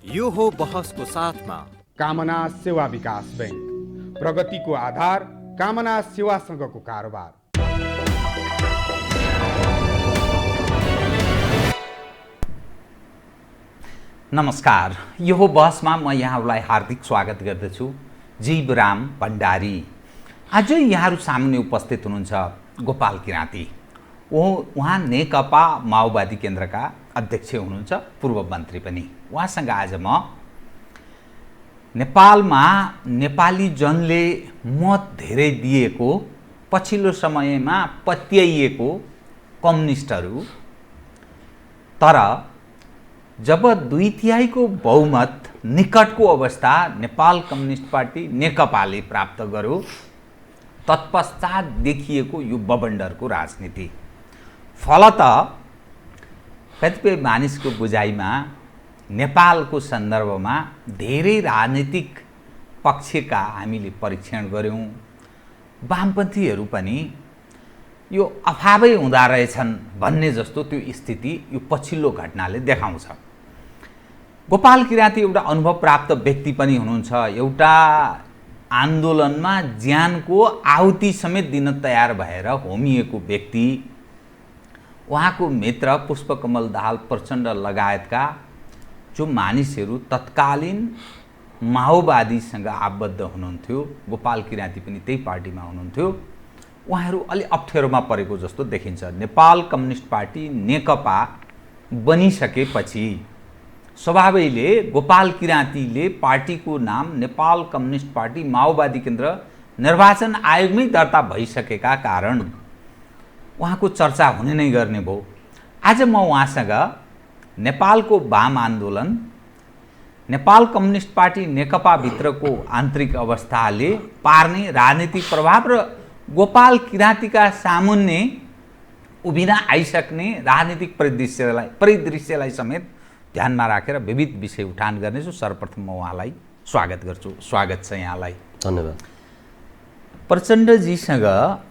यो हो बहसको साथमा कामना सेवा विकास बैंक, प्रगतिको आधार कामना सेवासँगको कारोबार। नमस्कार, यो हो बहसमा म यहाँहरूलाई हार्दिक स्वागत गर्दछु। जीवराम भण्डारी। आज यहाँहरू सामुन्ने उपस्थित हुनुहुन्छ गोपाल किराँती। उहाँ नेकपा माओवादी केन्द्रका अध्यक्ष हुनुहुन्छ, पूर्व मन्त्री पनि। उहाँसँग आज म नेपालमा नेपाली जनले मत धेरै दिएको, पछिल्लो समयमा पत्याइएको कम्युनिस्टहरू, तर जब 2/3 बहुमत निकटको अवस्था नेपाल कम्युनिस्ट पार्टी नेकपाले प्राप्त गर्यो, तत्पश्चात देखिएको यो बबन्डरको राजनीति फलत कतिपय मानिसको बुझाइमा नेपालको सन्दर्भमा धेरै राजनीतिक पक्षका हामीले परीक्षण गर्यौं। वामपन्थीहरू पनि यो अभावै हुँदा रहेछन् भन्ने जस्तो त्यो स्थिति यो पछिल्लो घटनाले देखाउँछ। गोपाल किराँती एउटा अनुभव प्राप्त व्यक्ति पनि हुनुहुन्छ। एउटा आन्दोलनमा ज्यानको आहुति समेत दिन तयार भएर होमिएको व्यक्ति। उहाँको मित्र पुष्पकमल दाहाल प्रचण्ड लगायतका जो मानिसहरू तत्कालीन माओवादीसँग आबद्ध हुनुहुन्थ्यो, गोपाल किराँती पनि त्यही पार्टीमा हुनुहुन्थ्यो, उहाँहरू अलि अप्ठ्यारोमा परेको जस्तो देखिन्छ। नेपाल कम्युनिस्ट पार्टी नेकपा बनिसकेपछि स्वभावैले गोपाल किराँतीले पार्टीको नाम नेपाल कम्युनिस्ट पार्टी माओवादी केन्द्र निर्वाचन आयोगमै दर्ता भइसकेका कारण उहाँको चर्चा हुने नै गर्ने भयो। आज म उहाँसँग नेपालको वाम आन्दोलन, नेपाल कम्युनिस्ट पार्टी नेकपा भित्रको आन्तरिक अवस्थाले पार्ने राजनीतिक प्रभाव र गोपाल किराँतीका सामुन्ने उभिन आइसक्ने राजनीतिक परिदृश्यलाई समेत ध्यानमा राखेर विविध विषय उठान गर्नेछु। सर्वप्रथम म उहाँलाई स्वागत गर्छु। स्वागत छ यहाँलाई। धन्यवाद। प्रचण्डजीसँग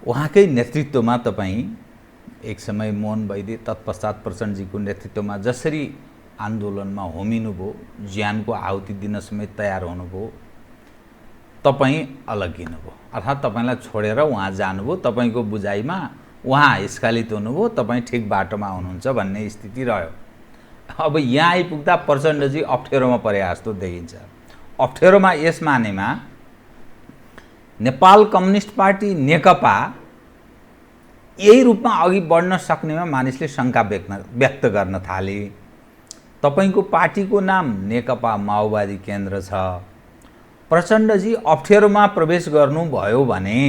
उहाँकै नेतृत्वमा तपाईँ एक समय मोहन वैद्य तत्पश्चात प्रचण्डजीको नेतृत्वमा जसरी आन्दोलनमा होमिनुभयो, ज्यानको आहुति दिन समेत तयार हुनुभयो, तपाईँ अलग्गिनुभयो, अर्थात् तपाईँलाई छोडेर उहाँ जानुभयो। तपाईँको बुझाइमा उहाँ स्खलित हुनुभयो, तपाईँ ठिक बाटोमा हुनुहुन्छ भन्ने स्थिति रह्यो। अब यहाँ आइपुग्दा प्रचण्डजी अप्ठ्यारोमा परे जस्तो देखिन्छ। अप्ठ्यारोमा यस मानेमा नेपाल कम्युनिस्ट पार्टी नेकपा यही रूपमा अघि बढ्न सक्नेमा मानिसले शङ्का व्यक्त गर्न थाले। तपाईको पार्टीको नाम नेकपा माओवादी केन्द्र छ। प्रचण्डजी अप्ठ्यारोमा प्रवेश गर्नुभयो भने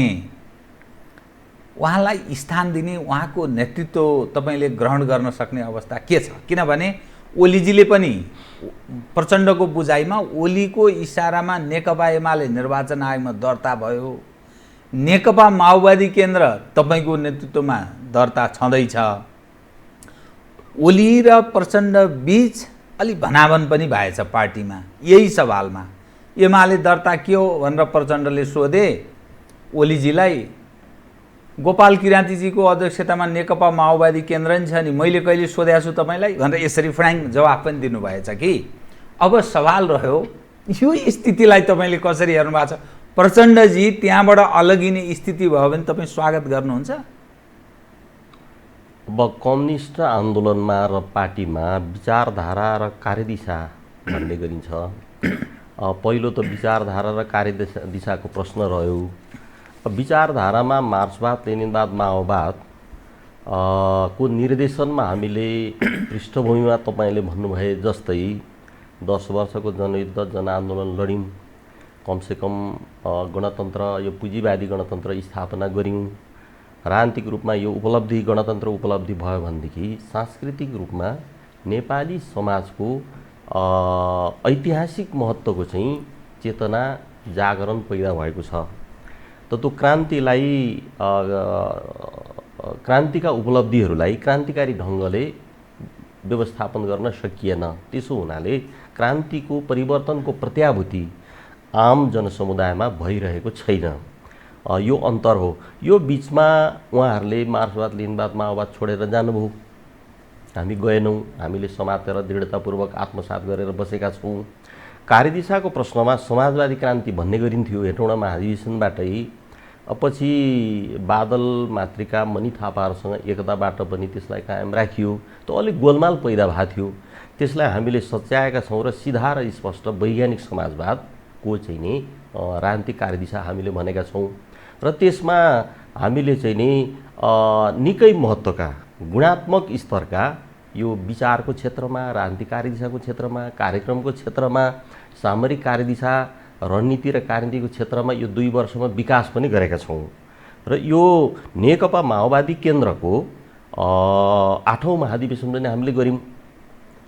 उहाँलाई स्थान दिने, उहाँको नेतृत्व तपाईले ग्रहण गर्न सक्ने अवस्था के छ? किनभने ओलीजीले पनि प्रचण्डको बुझाइमा ओलीको इसारामा नेकपा एमाले निर्वाचन आयोगमा दर्ता भयो, नेकपा माओवादी केन्द्र तपाईको नेतृत्वमा दर्ता छँदैछ। ओली र प्रचण्ड बीच अलि भनाभन पनि भएछ पार्टीमा यही सवालमा। एमाले दर्ता के हो भनेर प्रचण्डले सोधे ओलीजीलाई। गोपाल किराँतीजीको अध्यक्षतामा नेकपा माओवादी केन्द्र नि छ नि, मैले कहिले सोधेको छु तपाईँलाई भनेर यसरी फ्र्याङ्क जवाफ पनि दिनुभएछ कि। अब सवाल रह्यो यो स्थितिलाई तपाईँले कसरी हेर्नु भएको छ? प्रचण्डजी त्यहाँबाट अलगिने स्थिति भयो भने तपाईँ स्वागत गर्नुहुन्छ? अब कम्युनिस्ट आन्दोलनमा र पार्टीमा विचारधारा र कार्यदिशा भन्ने गरिन्छ। पहिलो त विचारधारा र कार्यदिशाको प्रश्न रह्यो। विचारधारामा मार्क्सवाद, लेनिनवाद, माओवाद को निर्देशनमा हामीले पृष्ठभूमिमा तपाईँले भन्नुभए जस्तै 10 वर्षको जनयुद्ध, जनआन्दोलन लड्यौँ, कमसेकम गणतन्त्र, यो पुँजीवादी गणतन्त्र स्थापना गऱ्यौँ। राजनीतिक रूपमा यो उपलब्धि, गणतन्त्र उपलब्धि भयो भनेदेखि सांस्कृतिक रूपमा नेपाली समाजको ऐतिहासिक महत्त्वको चाहिँ चेतना जागरण पैदा भएको छ। त त्यो क्रान्तिलाई, क्रान्तिका उपलब्धिहरूलाई क्रान्तिकारी ढङ्गले व्यवस्थापन गर्न सकिएन। त्यसो हुनाले क्रान्तिको परिवर्तनको प्रत्याभूति आम जनसमुदायमा भइरहेको छैन। यो अन्तर हो। यो बीचमा उहाँहरूले मार्क्सवाद, लेनिनवाद, माओवाद छोडेर जानुभयो। हामी गएनौँ, हामीले समातेर दृढतापूर्वक आत्मसात गरेर बसेका छौँ। कार्यदिशाको प्रश्नमा समाजवादी क्रान्ति भन्ने गरिन्थ्यो हेटौँडा महाधिवेशनबाटै। पछि बादल मातृका मणि थापाहरूसँग एकताबाट पनि त्यसलाई कायम राखियो। त अलिक गोलमाल पैदा भएको थियो, त्यसलाई हामीले सच्याएका छौँ र सिधा र स्पष्ट वैज्ञानिक समाजवादको चाहिँ नि राजनीतिक कार्यदिशा हामीले भनेका छौँ। र त्यसमा हामीले चाहिँ नि निकै महत्त्वका गुणात्मक स्तरका यो विचारको क्षेत्रमा, राजनीतिक कार्यदिशाको क्षेत्रमा, कार्यक्रमको क्षेत्रमा, सामरिक कार्यदिशा, रणनीति र कार्यनीतिको क्षेत्रमा यो 2 वर्षमा विकास पनि गरेका छौँ। र यो नेकपा माओवादी केन्द्रको 8औं महाधिवेशन पनि हामीले गऱ्यौँ।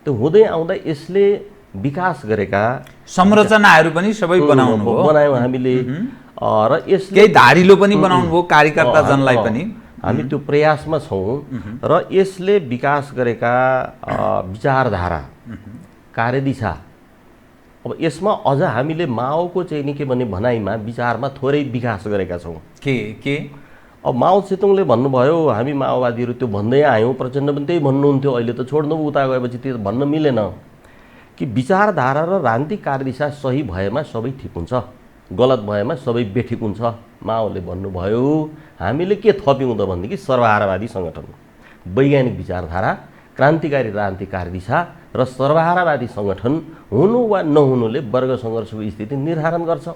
त्यो हुँदै आउँदा यसले विकास गरेका संरचनाहरू पनि सबै बनायौँ हामीले। र यसले केही धारिलो पनि बनाउनु भयो कार्यकर्ता जनलाई पनि। हामी त्यो प्रयासमा छौँ। र यसले विकास गरेका विचारधारा, कार्यदिशा, अब यसमा अझ हामीले माओको चाहिँ नि के भन्ने भनाइमा विचारमा थोरै विकास गरेका छौँ। के अब माओ सेतुङले भन्नुभयो हामी माओवादीहरू त्यो भन्दै आयौँ, प्रचण्ड पनि त्यही भन्नुहुन्थ्यो। अहिले त छोड्नु उता गएपछि त्यो भन्न मिलेन कि विचारधारा र राजनीतिक कार्यदिशा सही भएमा सबै ठिक हुन्छ, गलत भएमा सबै बेठिक हुन्छ। माओले भन्नुभयो हामीले के थप्यौँ त भनेदेखि सर्वहारावादी सङ्गठन, वैज्ञानिक विचारधारा, क्रान्तिकारी राजनीतिक कार्यदिशा र सर्वहारावादी सङ्गठन हुनु वा नहुनुले वर्ग सङ्घर्षको स्थिति निर्धारण गर्छ।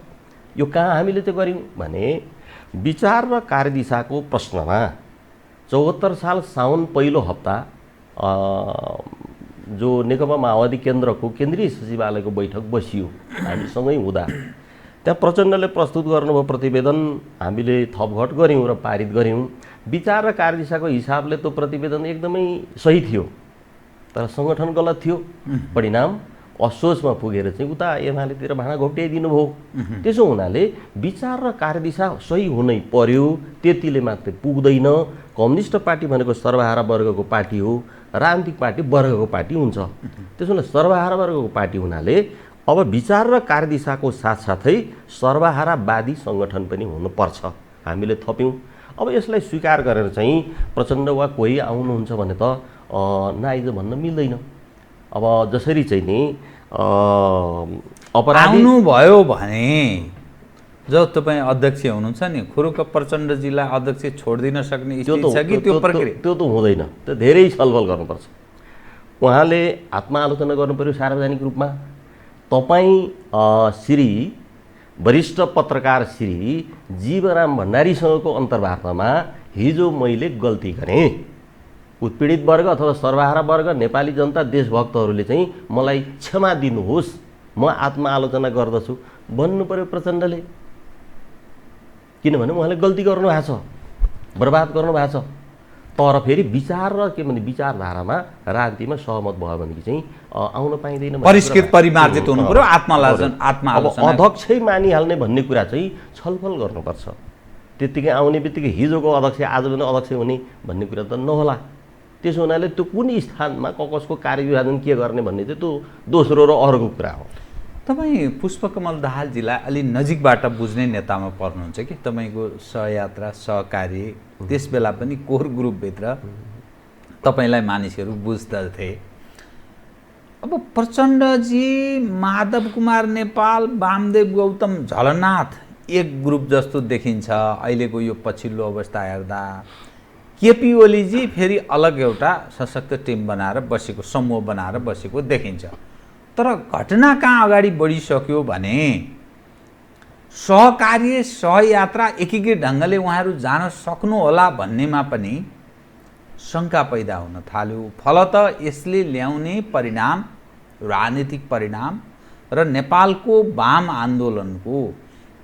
यो कहाँ हामीले त्यो गऱ्यौँ भने विचार र कार्यदिशाको प्रश्नमा 74 साल साउन पहिलो हप्ता जो नेकपा माओवादी केन्द्रको केन्द्रीय सचिवालयको बैठक बसियो हामीसँगै हुँदा, त्यहाँ प्रचण्डले प्रस्तुत गर्नुभयो प्रतिवेदन, हामीले थपघट गऱ्यौँ र पारित गऱ्यौँ। विचार र कार्यदिशाको हिसाबले त्यो प्रतिवेदन एकदमै सही थियो, तर सङ्गठन गलत थियो। परिणाम असोजमा पुगेर चाहिँ उता एमालेतिर भाँडा घोप्ट्याइदिनु भयो। त्यसो हुनाले विचार र कार्यदिशा सही हुनै पर्यो, त्यतिले मात्रै पुग्दैन। कम्युनिस्ट पार्टी भनेको सर्वहारा वर्गको पार्टी हो, राजनीतिक पार्टी वर्गको पार्टी हुन्छ। त्यसो हुनाले सर्वहारा वर्गको पार्टी हुनाले अब विचार र कार्यदिशाको साथसाथै सर्वहारावादी सङ्गठन पनि हुनुपर्छ हामीले थप्यौँ। अब यसलाई स्वीकार गरेर चाहिँ प्रचण्ड वा कोही आउनुहुन्छ भने त नआइज भन्न मिल्दैन। अब जसरी चाहिँ नि अपराधी आउनुभयो भने जब तपाईँ अध्यक्ष हुनुहुन्छ नि, खुरुक प्रचण्डजीलाई अध्यक्ष छोडिदिन सक्ने स्थिति छ कि त्यो प्रक्रिया? त्यो त हुँदैन, त्यो धेरै छलफल गर्नुपर्छ। उहाँले आत्मआलोचना गर्नु पर्यो सार्वजनिक रूपमा। तपाईँ श्री वरिष्ठ पत्रकार श्री जीवराम भण्डारीसँगको अन्तर्वार्तामा हिजो मैले गल्ती गरेँ, उत्पीडित वर्ग अथवा सर्वहारा वर्ग, नेपाली जनता, देशभक्तहरूले चाहिँ मलाई क्षमा दिनुहोस्, म आत्मआलोचना गर्दछु भन्नु पर्यो प्रचण्डले। किनभने उहाँले गल्ती गर्नुभएको छ, बर्बाद गर्नुभएको छ। तर फेरि विचार र के भने विचारधारामा राजनीतिमा सहमत भयो भने चाहिँ आउन पाइँदैन। परिष्कृत परिमार्जित हुनु पर्यो, आत्मआलोचना अध्यक्षै मानिहाल्ने भन्ने कुरा चाहिँ छलफल गर्नुपर्छ। त्यत्तिकै आउने बित्तिकै हिजोको अध्यक्ष आज पनि अध्यक्ष हुने भन्ने कुरा त नहोला। त्यसो हुनाले त्यो कुन स्थानमा कसको कार्यविभाजन के गर्ने भन्ने चाहिँ त्यो दोस्रो र अर्को कुरा हो। तपाईँ पुष्पकमल दाहालजीलाई अलि नजिकबाट बुझ्ने नेतामा पर्नुहुन्छ कि? तपाईँको सहयात्रा सहकारी त्यस बेला पनि कोर ग्रुपभित्र तपाईँलाई मानिसहरू बुझ्दथे। अब प्रचण्डजी, माधव कुमार नेपाल, वामदेव गौतम झलनाथ एक ग्रुप जस्तो देखिन्छ अहिलेको यो पछिल्लो अवस्था हेर्दा। केपी ओलीजी फेरि अलग एउटा सशक्त टिम बनाएर बसेको, समूह बनाएर बसेको देखिन्छ। तर घटना कहाँ अगाडि बढिसक्यो भने सहकार्य सहयात्रा एकीकृत ढङ्गले उहाँहरू जान सक्नुहोला भन्नेमा पनि शङ्का पैदा हुन थाल्यो। फलत यसले ल्याउने परिणाम, राजनीतिक परिणाम र नेपालको वाम आन्दोलनको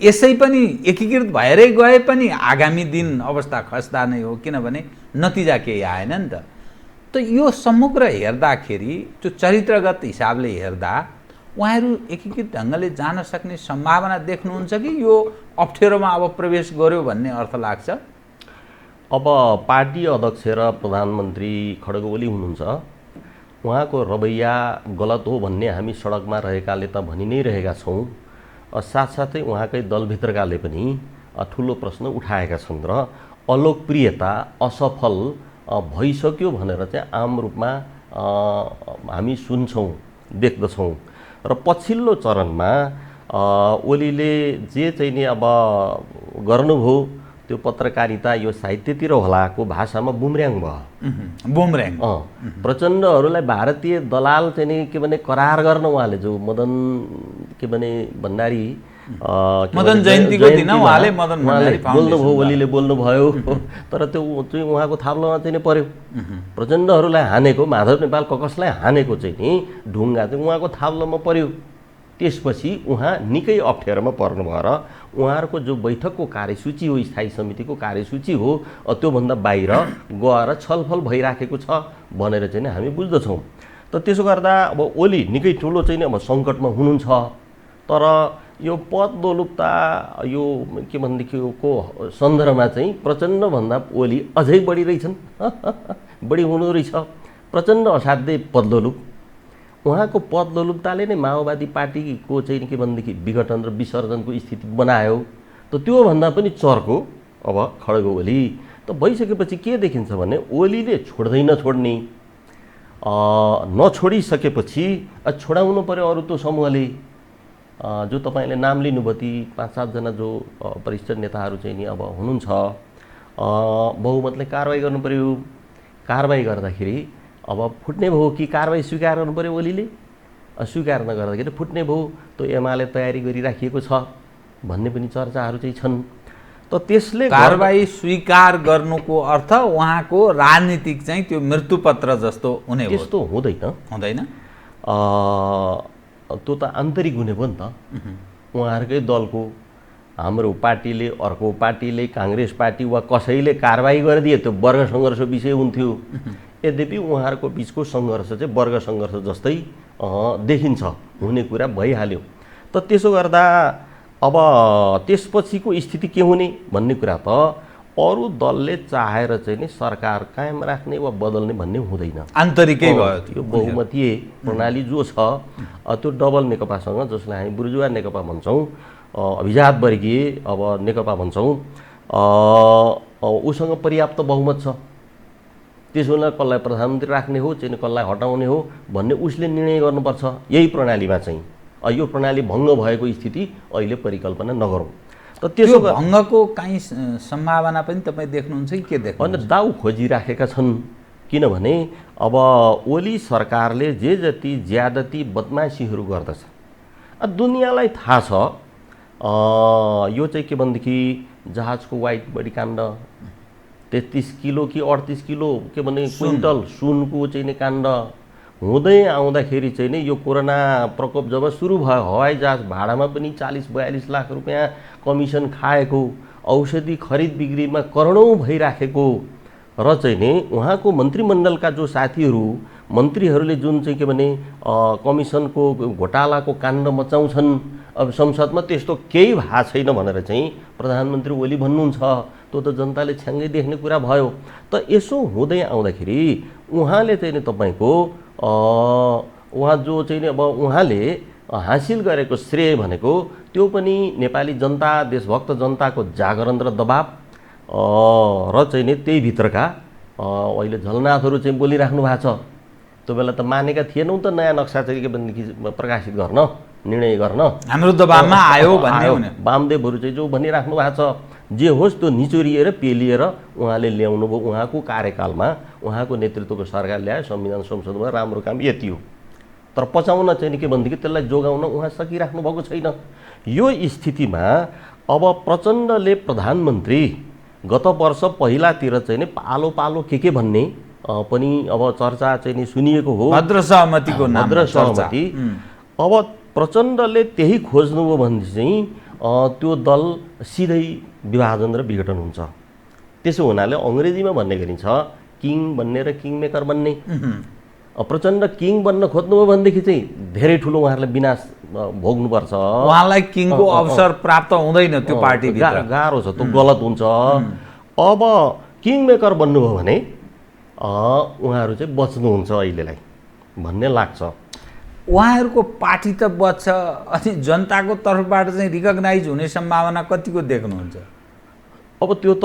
यसै पनि एकीकृत भएरै गए पनि आगामी दिन अवस्था खस्दा नै हो, किनभने नतिजा केही आएन नि त। त यो समग्र हेर्दाखेरि, त्यो चरित्रगत हिसाबले हेर्दा उहाँहरू एकीकृत ढङ्गले जान सक्ने सम्भावना देख्नुहुन्छ कि यो अप्ठ्यारोमा अब प्रवेश गर्यो भन्ने अर्थ लाग्छ? अब पार्टी अध्यक्ष र प्रधानमन्त्री खड्ग ओली हुनुहुन्छ, उहाँको रवैया गलत हो भन्ने हामी सडकमा रहेकाले त भनि नै रहेका छौँ। साथसाथै उहाँकै दलभित्रकाले पनि ठुलो प्रश्न उठाएका छन् र अलोकप्रियता, असफल भइसक्यो भनेर चाहिँ आम रूपमा हामी सुन्छौँ, देख्दछौँ। र पछिल्लो चरणमा ओलीले जे चाहिँ नि अब गर्नुभयो त्यो पत्रकारिता यो साहित्यतिर होलाको भाषामा बुमर्याङ भयो। बुमर्याङ। प्रचण्डहरूलाई भारतीय दलाल चाहिँ नि के भने करार गर्न उहाँले जो मदन के भने भण्डारी मदन जयन्तीको दिन उहाँले मदन भण्डारी बोल्नुभयो, ओलीले बोल्नुभयो। तर त्यो चाहिँ उहाँको थाप्लोमा चाहिँ नि पर्यो। प्रचण्डहरूलाई हानेको, माधव नेपाल ककसलाई हानेको चाहिँ नि ढुङ्गा चाहिँ उहाँको थाप्लोमा पर्यो। त्यसपछि उहाँ निकै अप्ठ्यारोमा पर्नु भएर उहाँहरूको जो बैठकको कार्यसूची हो, स्थायी समितिको कार्यसूची हो, त्योभन्दा बाहिर गएर छलफल भइराखेको छ भनेर चाहिँ हामी बुझ्दछौँ। त त्यसो गर्दा अब ओली निकै ठुलो चाहिँ अब सङ्कटमा हुनुहुन्छ। तर यो पद दोलुप्ता यो के भनेदेखिको सन्दर्भमा चाहिँ प्रचण्डभन्दा ओली अझै बढी रहेछन्, बढी हुनु रहेछ। प्रचण्ड असाध्यै पदलोलुप, उहाँको पदलोलुप्ताले नै माओवादी पार्टीको चाहिँ के भनेदेखि विघटन र विसर्जनको स्थिति बनायो। त त्योभन्दा पनि चर्को अब खड्गो ओली त भइसकेपछि के देखिन्छ भने ओलीले छोड्दै नछोड्ने, नछोडिसकेपछि छोडाउनु पर्यो अरू त्यो समूहले। जो तपाईँले नाम लिनुभयो ती 5-7 जना जो वरिष्ठ नेताहरू चाहिँ नि अब हुनुहुन्छ, बहुमतले कारवाही गर्नु पर्यो। कारवाही गर्दाखेरि अब फुट्ने भयो कि कारवाही स्वीकार गर्नु पर्यो ओलीले, स्वीकार नगर्दाखेरि फुट्ने भयो। त्यो एमाले तयारी गरिराखिएको छ भन्ने पनि चर्चाहरू चाहिँ छन्। त त्यसले कारवाही स्वीकार गर्नुको अर्थ उहाँको राजनीतिक चाहिँ त्यो मृत्युपत्र जस्तो हुने हो? त्यस्तो हुँदैन। त्यो त आन्तरिक हुने भयो नि त। उहाँहरूकै दलको हाम्रो पार्टीले, अर्को पार्टीले, काङ्ग्रेस पार्टी वा कसैले कारवाही गरिदिए त्यो वर्ग सङ्घर्ष विषय हुन्थ्यो। यद्यपि उहाँहरूको बिचको सङ्घर्ष चाहिँ वर्ग सङ्घर्ष जस्तै देखिन्छ, हुने कुरा भइहाल्यो। त त्यसो गर्दा अब त्यसपछिको स्थिति के हुने भन्ने कुरा त अरू दलले चाहेर चाहिँ नि सरकार कायम राख्ने वा बदल्ने भन्ने हुँदैन। आन्तरिकै भयो यो बहुमतीय प्रणाली जो छ त्यो डबल नेकपासँग, जसलाई हामी बुर्जुवा नेकपा भन्छौँ, अभिजात वर्गीय अब नेकपा भन्छौँ, उसँग पर्याप्त बहुमत छ। त्यसो हुँदा कसलाई प्रधानमन्त्री राख्ने हो चाहिँ कसलाई हटाउने हो भन्ने उसले निर्णय गर्नुपर्छ। यही प्रणालीमा चाहिँ यो प्रणाली भङ्ग भएको स्थिति अहिले परिकल्पना नगरौँ। त त्यसो भङ्गको काहीँ सम्भावना पनि तपाईँ देख्नुहुन्छ कि के देख्नुहुन्छ? दाउ खोजिराखेका छन्। किनभने अब ओली सरकारले जे जति ज्यादती बदमासीहरू गर्दछ दुनियाँलाई थाहा छ। यो चाहिँ के भनेदेखि जहाजको वाइट बडी काण्ड 33 किलो कि 38 किलो के भने क्विन्टल सुनको चाहिँ नि काण्ड हुँदै आउँदाखेरि चाहिँ नि यो कोरोना प्रकोप जब सुरु भयो, हवाई जहाज भाडामा पनि 40-42 लाख रुपियाँ कमिसन खाएको, औषधि खरिद बिक्रीमा करोडौँ भइराखेको र चाहिँ नि उहाँको मन्त्रीमण्डलका जो साथीहरू मन्त्रीहरूले जुन चाहिँ के भने कमिसनको घोटालाको काण्ड मचाउँछन्, अब संसदमा त्यस्तो केही भएको छैन भनेर चाहिँ प्रधानमन्त्री ओली भन्नुहुन्छ। त्यो त जनताले छ्याङ्गै देख्ने कुरा भयो। त यसो हुँदै आउँदाखेरि उहाँले चाहिँ नि तपाईँको उहाँ जो चाहिँ अब उहाँले हासिल गरेको श्रेय भनेको त्यो पनि नेपाली जनता, देशभक्त जनताको जागरण र दबाब र चाहिँ नि त्यही भित्रका अहिले झलनाथहरू चाहिँ बोलिराख्नु भएको छ। त्यो बेला त मानेका थिएनौँ त नयाँ नक्सा चाहिँ के भनेदेखि प्रकाशित गर्न, निर्णय गर्न, हाम्रो दबाबमा आयो भन्ने वामदेवहरू चाहिँ जो भनिराख्नु भएको छ। जे होस् त्यो निचोरिएर पेलिएर उहाँले ल्याउनु भयो। उहाँको कार्यकालमा उहाँको नेतृत्वको सरकार ल्यायो, संविधान संसदमा राम्रो काम यति हो। तर पचाउन चाहिँ के भनेदेखि त्यसलाई जोगाउन उहाँ सकिराख्नु भएको छैन। यो स्थितिमा अब प्रचण्डले प्रधानमन्त्री गत वर्ष पहिलातिर चाहिँ नि पालो पालो के भन्ने पनि अब चर्चा चाहिँ नि सुनिएको हो, भद्र सहमतिको नाम, भद्र सहमति। अब प्रचण्डले त्यही खोज्नुभयो भने चाहिँ त्यो दल सिधै विभाजन र विघटन हुन्छ। त्यसो हुनाले अङ्ग्रेजीमा भन्ने गरिन्छ किङ बन्ने र किङ मेकर बन्ने। प्रचण्ड किङ बन्न खोज्नुभयो भनेदेखि चाहिँ धेरै ठुलो उहाँहरूलाई विनाश भोग्नुपर्छ। उहाँलाई किङको अवसर प्राप्त हुँदैन, त्यो पार्टीभित्र गाह्रो छ, त्यो गलत हुन्छ। अब किङ मेकर बन्नुभयो भने उहाँहरू चाहिँ बच्नुहुन्छ अहिलेलाई भन्ने लाग्छ। उहाँहरूको पार्टी त बच्छ, अनि जनताको तर्फबाट चाहिँ रिकगनाइज हुने सम्भावना कतिको देख्नुहुन्छ? अब त्यो त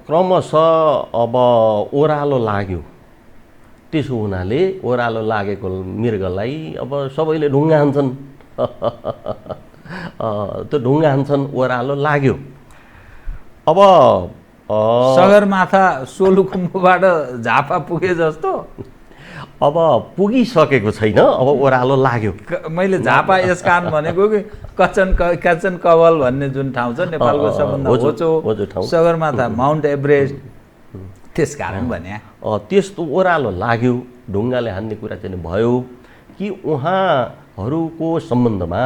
क्रमशः अब ओह्रालो लाग्यो। त्यसो हुनाले ओह्रालो लागेको मृगलाई अब सबैले ढुङ्गा हान्छन्। त्यो ढुङ्गा हान्छन्, ओह्रालो लाग्यो। अब सगरमाथा सोलुखुम्बुबाट झापा पुगे जस्तो अब पुगिसकेको छैन, अब ओह्रालो लाग्यो। मैले झापा यस कारण भनेको कि कचन कवल भन्ने जुन ठाउँ छ नेपालको सबभन्दा होचो ठाउँ, सगरमाथा माउन्ट एभरेस्ट, त्यस कारण भने त्यस्तो ओह्रालो लाग्यो, ढुङ्गाले हान्ने कुरा चाहिँ भयो कि उहाँहरूको सम्बन्धमा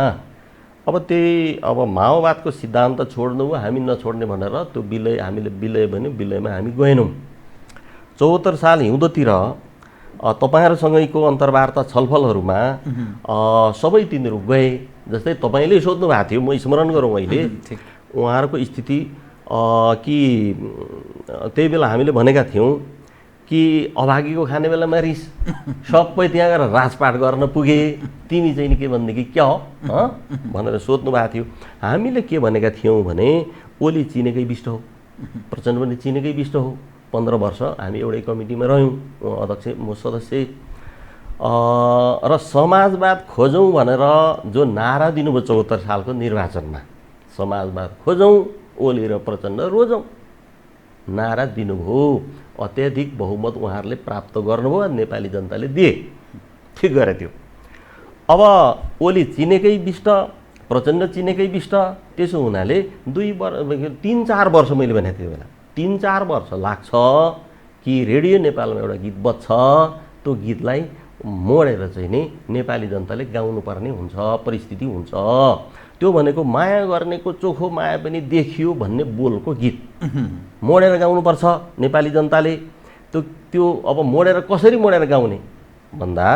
अब त्यही अब माओवादको सिद्धान्त छोड्नु हामी नछोड्ने भनेर त्यो विलय, हामीले विलय भन्यो, विलयमा हामी गएनौँ। 74 साल हिउँदोतिर तपाईँहरूसँगैको अन्तर्वार्ता छलफलहरूमा सबै तिनीहरू गए। जस्तै तपाईँले सोध्नु भएको थियो, म स्मरण गरौँ अहिले उहाँहरूको स्थिति कि त्यही बेला हामीले भनेका थियौँ कि अभागीको खाने बेलामा रिस, सबै त्यहाँ गएर राजपाट गर्न पुगे, तिमी चाहिँ नि के भनेदेखि क्या हो भनेर सोध्नु भएको थियो। हामीले के भनेका थियौँ भने ओली चिनेकै विष्ट हो, प्रचण्ड पनि चिनेकै विष्ट हो। 15 वर्ष हामी एउटै कमिटीमा रह्यौँ, अध्यक्ष म सदस्य। र समाजवाद खोजौँ भनेर जो नारा दिनुभयो 74 सालको निर्वाचनमा, समाजवाद खोजौँ, ओली र प्रचण्ड रोजौँ नारा दिनुभयो। अत्याधिक बहुमत उहाँहरूले प्राप्त गर्नुभयो, नेपाली जनताले दिए, ठिक गरे त्यो। अब ओली चिनेकै विष्ट, प्रचण्ड चिनेकै विष्ट। त्यसो हुनाले 3-4 वर्ष मैले भनेको थिएँ बेला 3-4 वर्ष लाग्छ कि रेडियो नेपालमा एउटा गीत बज्छ, त्यो गीतलाई मोडेर चाहिँ नि नेपाली जनताले गाउनुपर्ने हुन्छ, परिस्थिति हुन्छ। त्यो भनेको माया गर्नेको चोखो माया पनि देखियो भन्ने बोलको गीत मोडेर गाउनुपर्छ नेपाली जनताले। त्यो अब मोडेर कसरी मोडेर गाउने भन्दा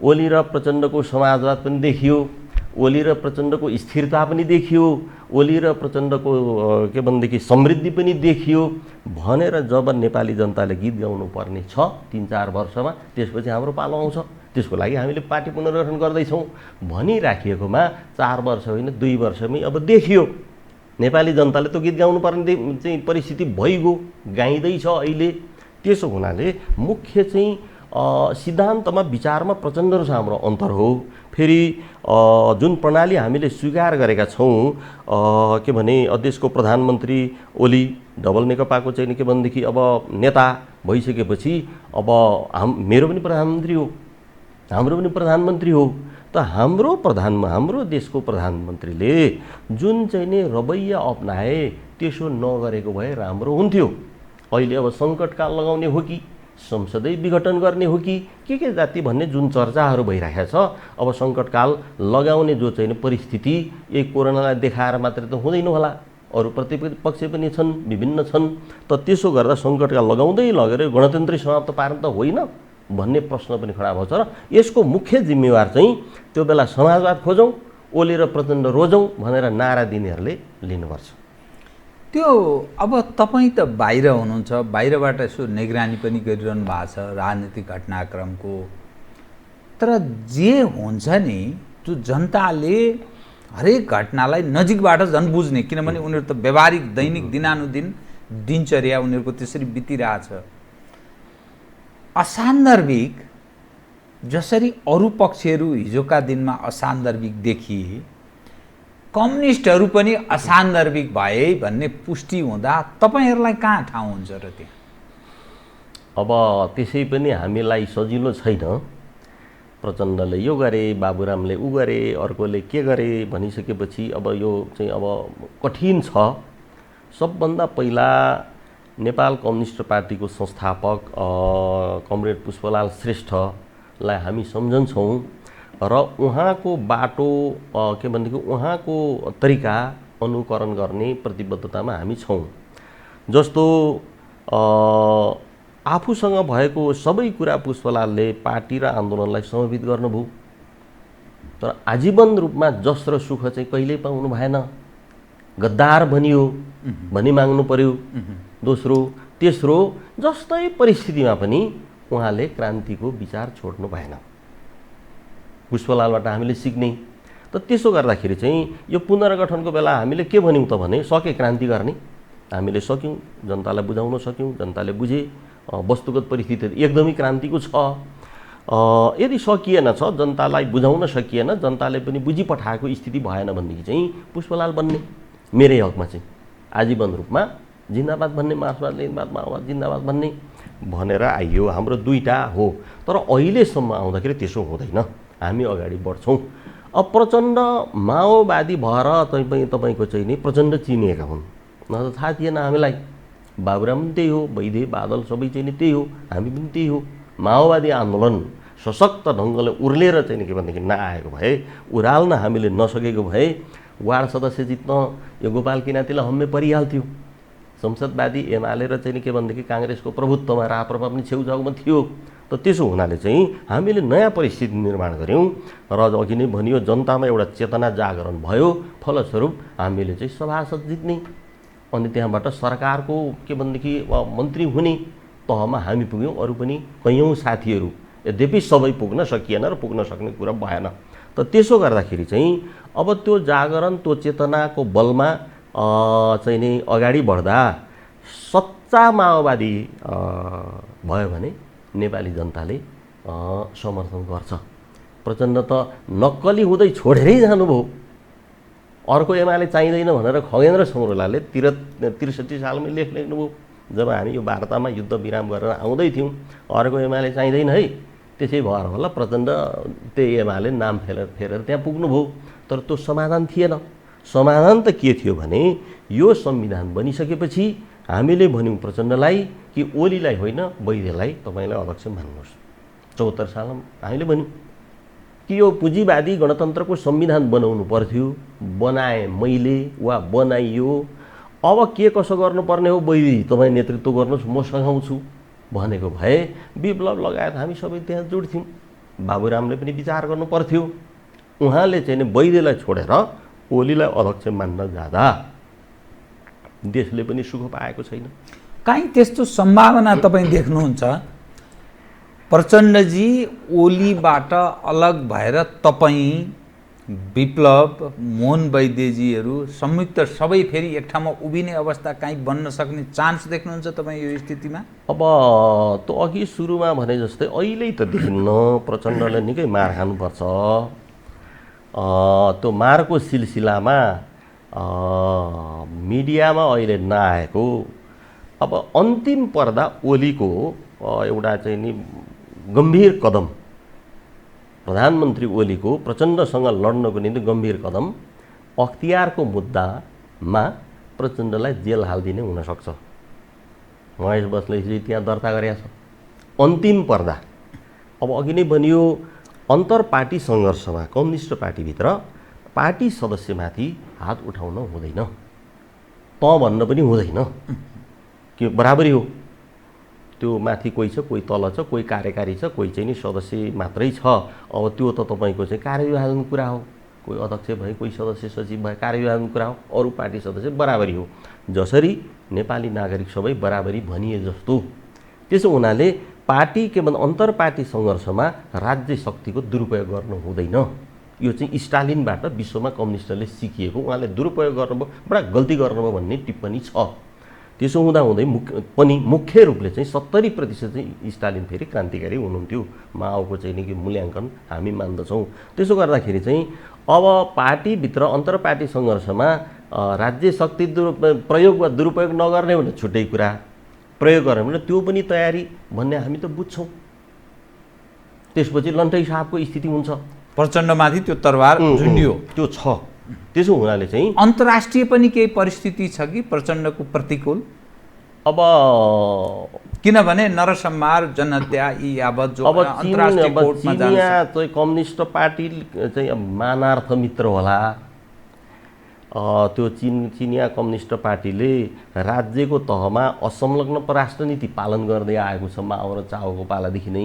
ओली र प्रचण्डको समाजवाद पनि देखियो, ओली र प्रचण्डको स्थिरता पनि देखियो, ओली र प्रचण्डको के भनेदेखि समृद्धि पनि देखियो भनेर जब नेपाली जनताले गीत गाउनु पर्ने छ 3-4 वर्षमा, त्यसपछि हाम्रो पालो आउँछ। त्यसको लागि हामीले पार्टी पुनर्गठन गर्दैछौँ भनिराखिएकोमा 4 वर्ष होइन 2 वर्षमै अब देखियो नेपाली जनताले त्यो गीत गाउनुपर्ने चाहिँ परिस्थिति भइगयो, गाइँदैछ अहिले। त्यसो हुनाले मुख्य चाहिँ सिद्धान्तमा, विचारमा प्रचण्ड र हाम्रो अन्तर हो। फेरि जुन प्रणाली हामीले स्वीकार गरेका छौँ के भने देशको प्रधानमन्त्री ओली डबल नेकपाको चाहिँ के भनेदेखि अब नेता भइसकेपछि अब मेरो पनि प्रधानमन्त्री हो, हाम्रो पनि प्रधानमन्त्री हो। त हाम्रो देशको प्रधानमन्त्रीले जुन चाहिँ नि रवैया अपनाए त्यसो नगरेको भए राम्रो हुन्थ्यो। अहिले अब सङ्कटकाल लगाउने हो कि संसदै विघटन गर्ने हो कि के जाति भन्ने जुन चर्चाहरू भइरहेको छ, अब सङ्कटकाल लगाउने जो चाहिँ परिस्थिति एक कोरोनालाई देखाएर मात्रै त हुँदैन होला, अरू प्रतिपक्ष पनि छन्, विभिन्न छन्। त त्यसो गर्दा सङ्कटकाल लगाउँदै लगेर गणतन्त्र समाप्त पार्न त होइन भन्ने प्रश्न पनि खडा भएको छ। र यसको मुख्य जिम्मेवार चाहिँ त्यो बेला समाजवाद खोजौँ, ओली र प्रचण्ड रोजौँ भनेर नारा दिनेहरूले लिनुपर्छ। त्यो अब तपाईँ त बाहिर हुनुहुन्छ, बाहिरबाट यसो निगरानी पनि गरिरहनु भएको छ राजनीतिक घटनाक्रमको, तर जे हुन्छ नि त्यो जनताले हरेक घटनालाई नजिकबाट झन् बुझ्ने, किनभने उनीहरू त व्यवहारिक दैनिक दिनानुदिन दिनचर्या उनीहरूको त्यसरी बितिरहेछ। असान्दर्भिक जसरी अरू पक्षहरू हिजोका दिनमा असान्दर्भिक देखिए, कम्युनिस्टहरू पनि असान्दर्भिक भए भन्ने पुष्टि हुँदा तपाईँहरूलाई कहाँ ठाउँ हुन्छ र त्यहाँ? अब त्यसै पनि हामीलाई सजिलो छैन। प्रचण्डले यो गरे, बाबुरामले उ गरे, अर्कोले के गरे भनिसकेपछि अब यो चाहिँ अब कठिन छ। सबभन्दा पहिला नेपाल कम्युनिस्ट पार्टीको संस्थापक कमरेड पुष्पलाल श्रेष्ठलाई हामी सम्झन्छौँ र उहाँको बाटो के भनेदेखि उहाँको तरिका अनुकरण गर्ने प्रतिबद्धतामा हामी छौँ। जस्तो आफूसँग भएको सबै कुरा पुष्पलालले पार्टी र आन्दोलनलाई समर्पित गर्नुभयो, तर आजीवन रूपमा जस र सुख चाहिँ कहिल्यै पाउनु भएन। गद्दार भनियो भनी माग्नु पर्यो। दोस्रो, तेस्रो, जस्तै परिस्थितिमा पनि उहाँले क्रान्तिको विचार छोड्नु भएन। पुष्पलालबाट हामीले सिक्ने। त त्यसो गर्दाखेरि चाहिँ यो पुनर्गठनको बेला हामीले के भन्यौँ त भने सके क्रान्ति गर्ने, हामीले सक्यौँ, जनतालाई बुझाउन सक्यौँ, जनताले बुझे। वस्तुगत परिस्थिति एकदमै क्रान्तिको छ। यदि सकिएन छ, जनतालाई बुझाउन सकिएन, जनताले पनि बुझिपठाएको स्थिति भएन भनेदेखि चाहिँ पुष्पलाल बन्ने मेरै हकमा चाहिँ आजीवन रूपमा जिन्दाबाद भन्ने, मार्क्सवाद लेनिनवाद माओवाद जिन्दाबाद भन्ने भनेर आइयो। हाम्रो दुईटा हो। तर अहिलेसम्म आउँदाखेरि त्यसो हुँदैन, हामी अगाडि बढ्छौँ। अब प्रचण्ड माओवादी भएर तपाईँको चाहिँ नि प्रचण्ड चिनिएका हुन्, न त थाहा थिएन हामीलाई। बाबुराम पनि त्यही हो, वैद्य बादल सबै चाहिँ नि त्यही हो, हामी पनि त्यही हो। माओवादी आन्दोलन सशक्त ढङ्गले उर्लेर चाहिँ नि के भनेदेखि नआएको भए, उराल्न हामीले नसकेको भए वार्ड सदस्य जित्न यो गोपाल किराँतीलाई हम्मे परिहाल्थ्यो। संसदवादी एमाले र चाहिँ नि के भनेदेखि काङ्ग्रेसको प्रभुत्वमा राप्रपा पनि छेउछाउमा थियो। त त्यसो हुनाले चाहिँ हामीले नयाँ परिस्थिति निर्माण गऱ्यौँ र अघि नै भनियो जनतामा एउटा चेतना जागरण भयो। फलस्वरूप हामीले चाहिँ सभासद जित्ने, अनि त्यहाँबाट सरकारको के भनेदेखि मन्त्री हुने तहमा हामी पुग्यौँ। अरू पनि कैयौँ साथीहरू, यद्यपि सबै पुग्न सकिएन र पुग्न सक्ने कुरा भएन। त त्यसो गर्दाखेरि चाहिँ अब त्यो जागरण, त्यो चेतनाको बलमा चाहिँ नि अगाडि बढ्दा सच्चा माओवादी भयो भने नेपाली जनताले समर्थन गर्छ। प्रचण्ड त नक्कली हुँदै छोडेरै जानुभयो। अर्को एमाले चाहिँदैन भनेर खगेन्द्र सौरलाले 63 सालमै लेख लेख्नुभयो। जब हामी यो वार्तामा युद्ध विराम गरेर आउँदै थियौँ, अर्को एमाले चाहिँदैन है, त्यसै भएर होला प्रचण्ड त्यही एमाले नाम फेरेर त्यहाँ पुग्नुभयो। तर त्यो समाधान थिएन। समाधान त के थियो भने यो संविधान बनिसकेपछि हामीले भन्यौँ प्रचण्डलाई कि ओलीलाई होइन वैद्यलाई तपाईँलाई अध्यक्ष मान्नुहोस्। 74 सालमा हामीले भन्यौँ कि यो पुँजीवादी गणतन्त्रको संविधान बनाउनु पर्थ्यो, बनाएँ मैले वा बनाइयो। अब के कसो गर्नुपर्ने हो वैद्य तपाईँ नेतृत्व गर्नुहोस्, म सघाउँछु भनेको भए विप्लव लगायत हामी सबै त्यहाँ जुड्थ्यौँ। बाबुरामले पनि विचार गर्नु पर्थ्यो। उहाँले चाहिँ नि वैद्यलाई छोडेर ओलीलाई अध्यक्ष मान्न जाँदा देशले पनि सुख पाएको छैन। काहीँ त्यस्तो सम्भावना तपाईँ देख्नुहुन्छ? प्रचण्डजी ओलीबाट अलग भएर तपाईँ, विप्लव, मोहन वैद्यजीहरू संयुक्त सबै फेरि एक ठाउँमा उभिने अवस्था काहीँ बन्न सक्ने चान्स देख्नुहुन्छ तपाईँ यो स्थितिमा? अब त्यो अघि सुरुमा भने जस्तै अहिले त देखिन्न। प्रचण्डले निकै मार खानुपर्छ। त्यो मारको सिलसिलामा मिडियामा अहिले नआएको, अब अन्तिम पर्दा ओलीको एउटा चाहिँ नि गम्भीर कदम, प्रधानमन्त्री ओलीको प्रचण्डसँग लड्नको निम्ति गम्भीर कदम, अख्तियारको मुद्दामा प्रचण्डलाई जेल हालिदिने हुनसक्छ। महेश बस्नेतले त्यहाँ दर्ता गरेका छ अन्तिम पर्दा। अब अघि नै भनियो अन्तर पार्टी सङ्घर्षमा कम्युनिस्ट पार्टीभित्र पार्टी सदस्यमाथि हात उठाउन हुँदैन, त भन्न पनि हुँदैन, कि बराबरी हो। त्यो माथि कोही छ, कोही तल छ, कोही कार्यकारी छ, कोही चाहिँ नि सदस्य मात्रै छ। अब त्यो त तपाईँको चाहिँ कार्यविभाजनको कुरा हो। कोही अध्यक्ष भए, कोही सदस्य सचिव भए, कार्यविभाजनको कुरा हो। अरू पार्टी सदस्य बराबरी हो, जसरी नेपाली नागरिक सबै बराबरी भनिए जस्तो। त्यसो हुनाले पार्टी के भन्छ अन्तर पार्टी सङ्घर्षमा राज्य शक्तिको दुरुपयोग गर्नु हुँदैन। यो चाहिँ स्टालिनबाट विश्वमा कम्युनिस्टले सिकिएको, उहाँले दुरुपयोग गर्नुभयो, बडा गल्ती गर्नुभयो भन्ने टिप्पणी छ। त्यसो हुँदाहुँदै पनि मुख्य रूपले चाहिँ 70% चाहिँ स्टालिन फेरि क्रान्तिकारी हुनुहुन्थ्यो। माओको चाहिँ नि मूल्याङ्कन हामी मान्दछौँ। त्यसो गर्दाखेरि चाहिँ अब पार्टीभित्र अन्तर पार्टी सङ्घर्षमा राज्य शक्ति प्रयोग वा दुरुपयोग नगर्ने भने छुट्टै कुरा, प्रयोग गर्ने भने त्यो पनि तयारी भन्ने हामी त बुझ्छौँ। त्यसपछि लन्ठै साहबको स्थिति हुन्छ। प्रचण्डमाथि त्यो तरवार झुन्डियो, त्यो छ। त्यसो हुनाले चाहिँ अन्तर्राष्ट्रिय पनि केही परिस्थिति छ कि प्रचण्डको प्रतिकूल? अब किनभने नरसंहार, जनहत्या यी यावत जो अन्तर्राष्ट्रिय कोर्टमा जान्छ। चिनिया चाहिँ कम्युनिस्ट पार्टी चाहिँ मानार्थ मित्र होला। त्यो चिनिया कम्युनिस्ट पार्टीले राज्यको तहमा असंलग्न परराष्ट्र नीति पालन गर्दै आएको छ। माओ र चाओको पालादेखि नै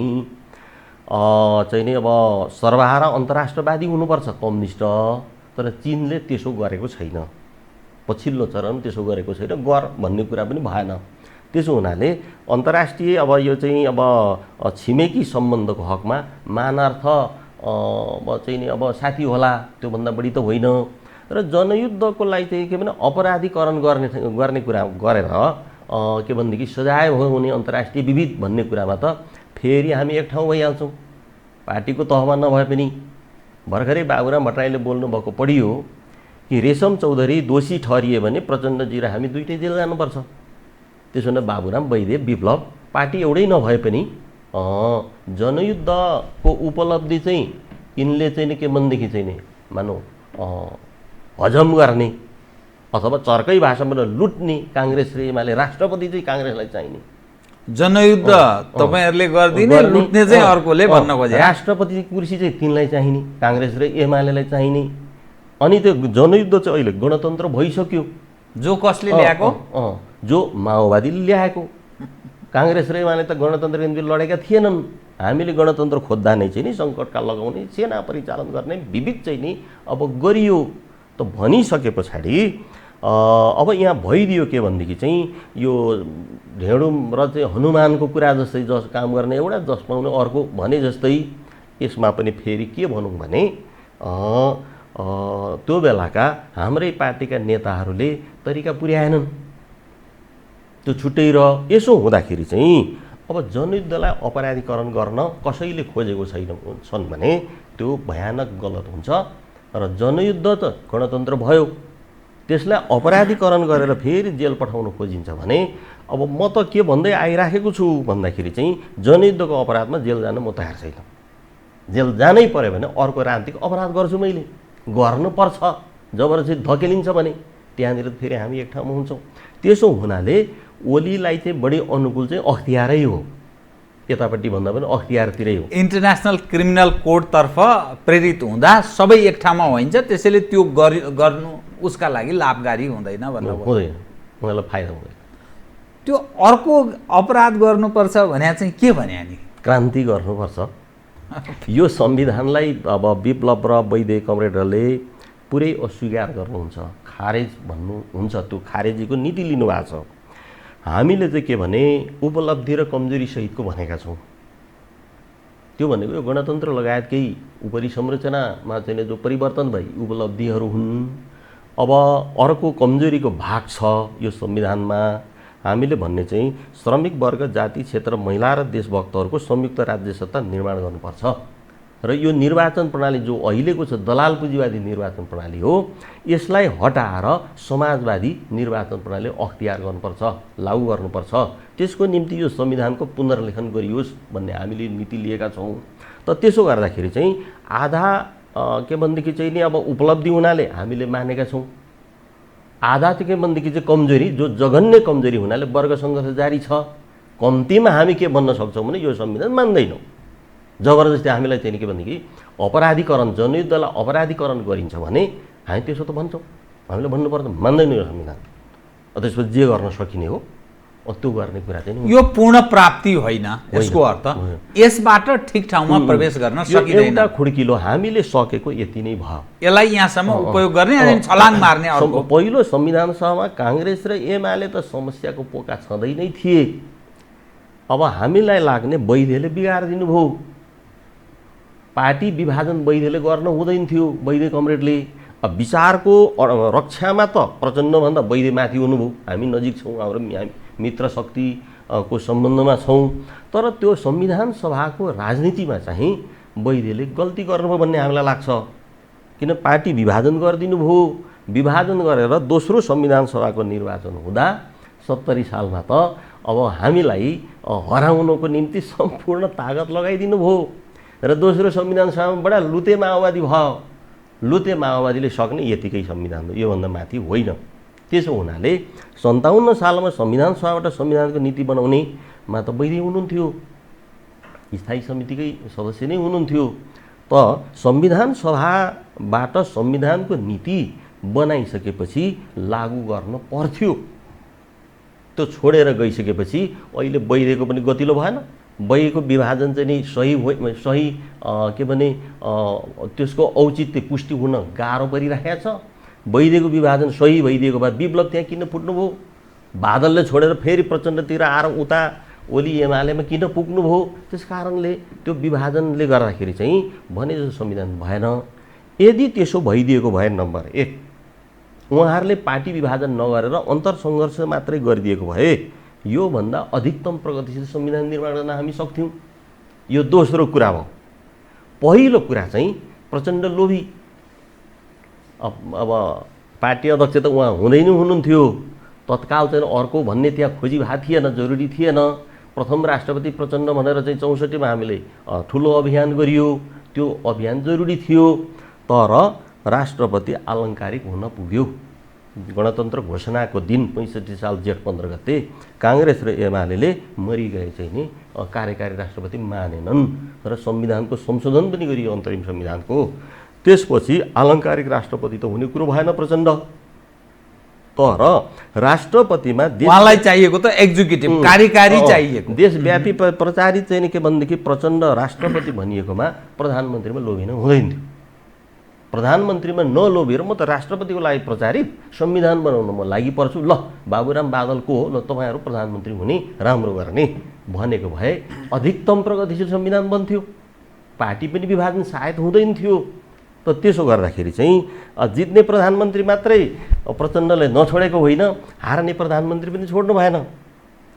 चाहिँ नि अब सर्वहारा अन्तर्राष्ट्रवादी हुनुपर्छ कम्युनिस्ट, तर चिनले त्यसो गरेको छैन। पछिल्लो चरण त्यसो गरेको छैन, गर भन्ने कुरा पनि भएन। त्यसो हुनाले अन्तर्राष्ट्रिय अब यो चाहिँ अब छिमेकी सम्बन्धको हकमा मानार्थ अब चाहिँ नि अब साथी होला, त्योभन्दा बढी त होइन। र जनयुद्धको लागि चाहिँ के भने अपराधीकरण गर्ने कुरा गरेर के भनेदेखि सजाय हुने अन्तर्राष्ट्रिय विविध भन्ने कुरामा त फेरि हामी एक ठाउँ भइहाल्छौँ। पार्टीको तहमा नभए पनि भर्खरै बाबुराम भट्टराईले बोल्नुभएको पढियो कि रेशम चौधरी दोषी ठहरिए भने प्रचण्डजी र हामी दुइटै जेल जानुपर्छ। त्यसो भने बाबुराम वैद्य विप्लव पार्टी एउटै नभए पनि जनयुद्धको उपलब्धि चाहिँ यिनले चाहिँ के भनेदेखि चाहिँ नि मानौ हजम गर्ने अथवा चर्कै भाषामा लुट्ने काङ्ग्रेस र एमाले राष्ट्रपति चाहिँ काङ्ग्रेसलाई चाहिने जनयुद्ध तपाईहरुले गर्दिने लुट्ने चाहिँ अर्कोले भन्न खोजे। राष्ट्रपति कुर्सी चाहिँ तिनलाई चाहिने काङ्ग्रेस र एमालेलाई चाहिने। अनि त्यो जनयुद्ध चाहिँ अहिले गणतन्त्र भइसक्यो। जो कसले ल्याएको जो माओवादीले ल्याएको। काङ्ग्रेस र एमाले त गणतन्त्रको निम्ति लडेका थिएनन्। हामीले गणतन्त्र खोज्दा नै चाहिँ नि सङ्कटकाल लगाउने सेना परिचालन गर्ने विविध चाहिँ नि अब गरियो। त भनिसके पछाडि अब यहाँ भइदियो के भनेदेखि चाहिँ यो ढेँडो र चाहिँ हनुमानको कुरा जस्तै काम गर्ने एउटा जस पाउने अर्को भने जस्तै यसमा पनि फेरि के भनौँ भने त्यो बेलाका हाम्रै पार्टीका नेताहरूले तरिका पुर्याएनन्। त्यो छुट्टै र यसो हुँदाखेरि चाहिँ अब जनयुद्धलाई अपराधीकरण गर्न कसैले खोजेको छन् भने त्यो भयानक गलत हुन्छ। र जनयुद्ध त गणतन्त्र भयो, त्यसलाई अपराधीकरण गरेर फेरि जेल पठाउन खोजिन्छ भने अब म त के भन्दै आइराखेको छु भन्दाखेरि चाहिँ जनयुद्धको अपराधमा जेल जान म तयार छैन। जेल जानै पर्यो भने अर्को राजनीतिक अपराध गर्छु मैले, गर्नुपर्छ। जबरजस्ती धकेलिन्छ भने त्यहाँनिर फेरि हामी एक ठाउँमा हुन्छौँ। त्यसो हुनाले ओलीलाई चाहिँ बढी अनुकूल चाहिँ अख्तियारै हो, यतापट्टि भन्दा पनि अख्तियारतिरै हो। इन्टरनेसनल क्रिमिनल कोडतर्फ प्रेरित हुँदा सबै एक ठाउँमा होइन्छ, त्यसैले त्यो गर्नु उसका लागि लाभकारी हुँदैन भन्नु हुँदैन, उनीहरूलाई फाइदा हुँदैन। त्यो अर्को अपराध गर्नुपर्छ भने चाहिँ के भने नि क्रान्ति गर्नुपर्छ। यो संविधानलाई अब विप्लव र वैद्य कमरेडहरूले पुरै अस्वीकार गर्नुहुन्छ, खारेज भन्नुहुन्छ। त्यो खारेजीको नीति लिनुभएको छ। हामीले चाहिँ के भने उपलब्धि र कमजोरी सहितको भनेका छौँ। त्यो भनेको यो गणतन्त्र लगायत केही उपरी संरचनामा चाहिँ जो परिवर्तन भई उपलब्धिहरू हुन्। अब अर्को कमजोरीको भाग छ यो संविधानमा। हामीले भन्ने चाहिँ श्रमिक वर्ग, जाति, क्षेत्र, महिला र देशभक्तहरूको संयुक्त राज्य सत्ता निर्माण गर्नुपर्छ। र यो निर्वाचन प्रणाली जो अहिलेको छ दलाल पुँजीवादी निर्वाचन प्रणाली हो, यसलाई हटाएर समाजवादी निर्वाचन प्रणाली अख्तियार गर्नुपर्छ, लागू गर्नुपर्छ। त्यसको निम्ति यो संविधानको पुनर्लेखन गरियोस् भन्ने हामीले नीति लिएका छौँ। त त्यसो गर्दाखेरि चाहिँ आधा के भनेदेखि चाहिँ नि अब उपलब्धि हुनाले हामीले मानेका छौँ, आधा चाहिँ के भनेदेखि चाहिँ कमजोरी, जो जघन्य कमजोरी हुनाले वर्ग सङ्घर्ष जारी छ। कम्तीमा हामी के भन्न सक्छौँ भने यो संविधान मान्दैनौँ। जबरजस्ती हामीलाई चाहिँ के भनेदेखि अपराधीकरण, जनयुद्धलाई अपराधीकरण गरिन्छ भने हामी त्यसो त भन्छौँ। हामीले भन्नुपर्छ मान्दैनौँ यो संविधान। त्यसपछि जे गर्न सकिने हो त्यो गर्ने कुरा चाहिँ यो पूर्ण प्राप्ति होइन। यसको अर्थ यसबाट ठिक ठाउँमा प्रवेश गर्न सकिँदैन। एउटा खुड्किलो हामीले सकेको यति नै भयो। यसलाई यहाँसम्म उपयोग गर्ने अनि छलाङ मार्ने अर्को। पहिलो संविधान सभामा काङ्ग्रेस र एमाले त समस्याको पोका छँदै नै थिए। अब हामीलाई लाग्ने वैद्यले बिगारिदिनु भयो। पार्टी विभाजन वैद्यले गर्न हुँदैन थियो, वैद्य कमरेडले। अब विचारको रक्षामा त प्रचण्डभन्दा वैद्य माथि हुनुभयो। हामी नजिक छौँ, हाम्रो मित्र शक्तिको सम्बन्धमा छौँ। तर त्यो संविधान सभाको राजनीतिमा चाहिँ वैद्यले गल्ती गर्नुभयो भन्ने हामीलाई लाग्छ। किन पार्टी विभाजन गरिदिनु भयो। विभाजन गरेर दोस्रो संविधान सभाको निर्वाचन हुँदा 70 सालमा त अब हामीलाई हराउनको निम्ति सम्पूर्ण तागत लगाइदिनु भयो। र दोस्रो संविधान सभामा बडा लुते माओवादी भयो। लुते माओवादीले सक्ने यतिकै संविधान हो, योभन्दा माथि होइन। त्यसो हुनाले 57 सालमा संविधान सभाबाट संविधानको नीति बनाउनेमा त वैद्य हुनुहुन्थ्यो, स्थायी समितिकै सदस्य नै हुनुहुन्थ्यो। त संविधान सभाबाट संविधानको नीति बनाइसकेपछि लागू गर्न पर्थ्यो। त्यो छोडेर गइसकेपछि अहिले वैद्यको पनि गतिलो भएन। वैद्यको विभाजन चाहिँ नि सही के भने त्यसको औचित्य पुष्टि हुन गाह्रो परिरहेको छ। वैद्यको विभाजन सही भइदिएको भए विप्लव त्यहाँ किन फुट्नुभयो? बादलले छोडेर फेरि प्रचण्डतिर आएर उता ओली एमालेमा किन पुग्नुभयो? त्यस कारणले त्यो विभाजनले गर्दाखेरि चाहिँ भने जस्तो संविधान भएन। यदि त्यसो भइदिएको भए नम्बर 1 उहाँहरूले पार्टी विभाजन नगरेर अन्तर्सङ्घर्ष मात्रै गरिदिएको भए योभन्दा अधिकतम प्रगतिशील संविधान निर्माण गर्न हामी सक्थ्यौँ। यो दोस्रो कुरा भयो। पहिलो कुरा चाहिँ प्रचण्ड लोभी। अब पार्टी अध्यक्ष त उहाँ हुँदै नै हुनुहुन्थ्यो, तत्काल चाहिँ अर्को भन्ने त्यहाँ खोजी भएको थिएन, जरुरी थिएन। प्रथम राष्ट्रपति प्रचण्ड भनेर चाहिँ 64 मा हामीले ठुलो अभियान गरियो, त्यो अभियान जरुरी थियो। तर राष्ट्रपति आलङ्कारिक हुन पुग्यो। गणतन्त्र घोषणाको दिन 65 साल जेठ 15 गते काङ्ग्रेस र एमाले मरिगए चाहिँ नि कार्यकारी राष्ट्रपति मानेनन् र संविधानको संशोधन पनि गरियो, अन्तरिम संविधानको। त्यसपछि आलङ्कारिक राष्ट्रपति त हुने कुरो भएन प्रचण्ड। तर राष्ट्रपतिमा उहाँलाई चाहिएको त एक्जिक्युटिभ कार्यकारी चाहिएको। देशव्यापी प्रचारित चाहिँ के भनेदेखि प्रचण्ड राष्ट्रपति भनिएकोमा प्रधानमन्त्रीमा लोभिन हुँदैन थियो। प्रधानमन्त्रीमा नलोभेर म त राष्ट्रपतिको लागि प्रचारित संविधान बनाउन म लागि पर्छु, ल बाबुराम बादलको हो, ल तपाईँहरू प्रधानमन्त्री हुने राम्रो गर्ने भनेको भए अधिकतम प्रगतिशील संविधान बन्थ्यो, पार्टी पनि विभाजन सायद हुँदैन थियो। त त्यसो गर्दाखेरि चाहिँ जित्ने प्रधानमन्त्री मात्रै प्रचण्डले नछोडेको होइन, हार्ने प्रधानमन्त्री पनि छोड्नु भएन।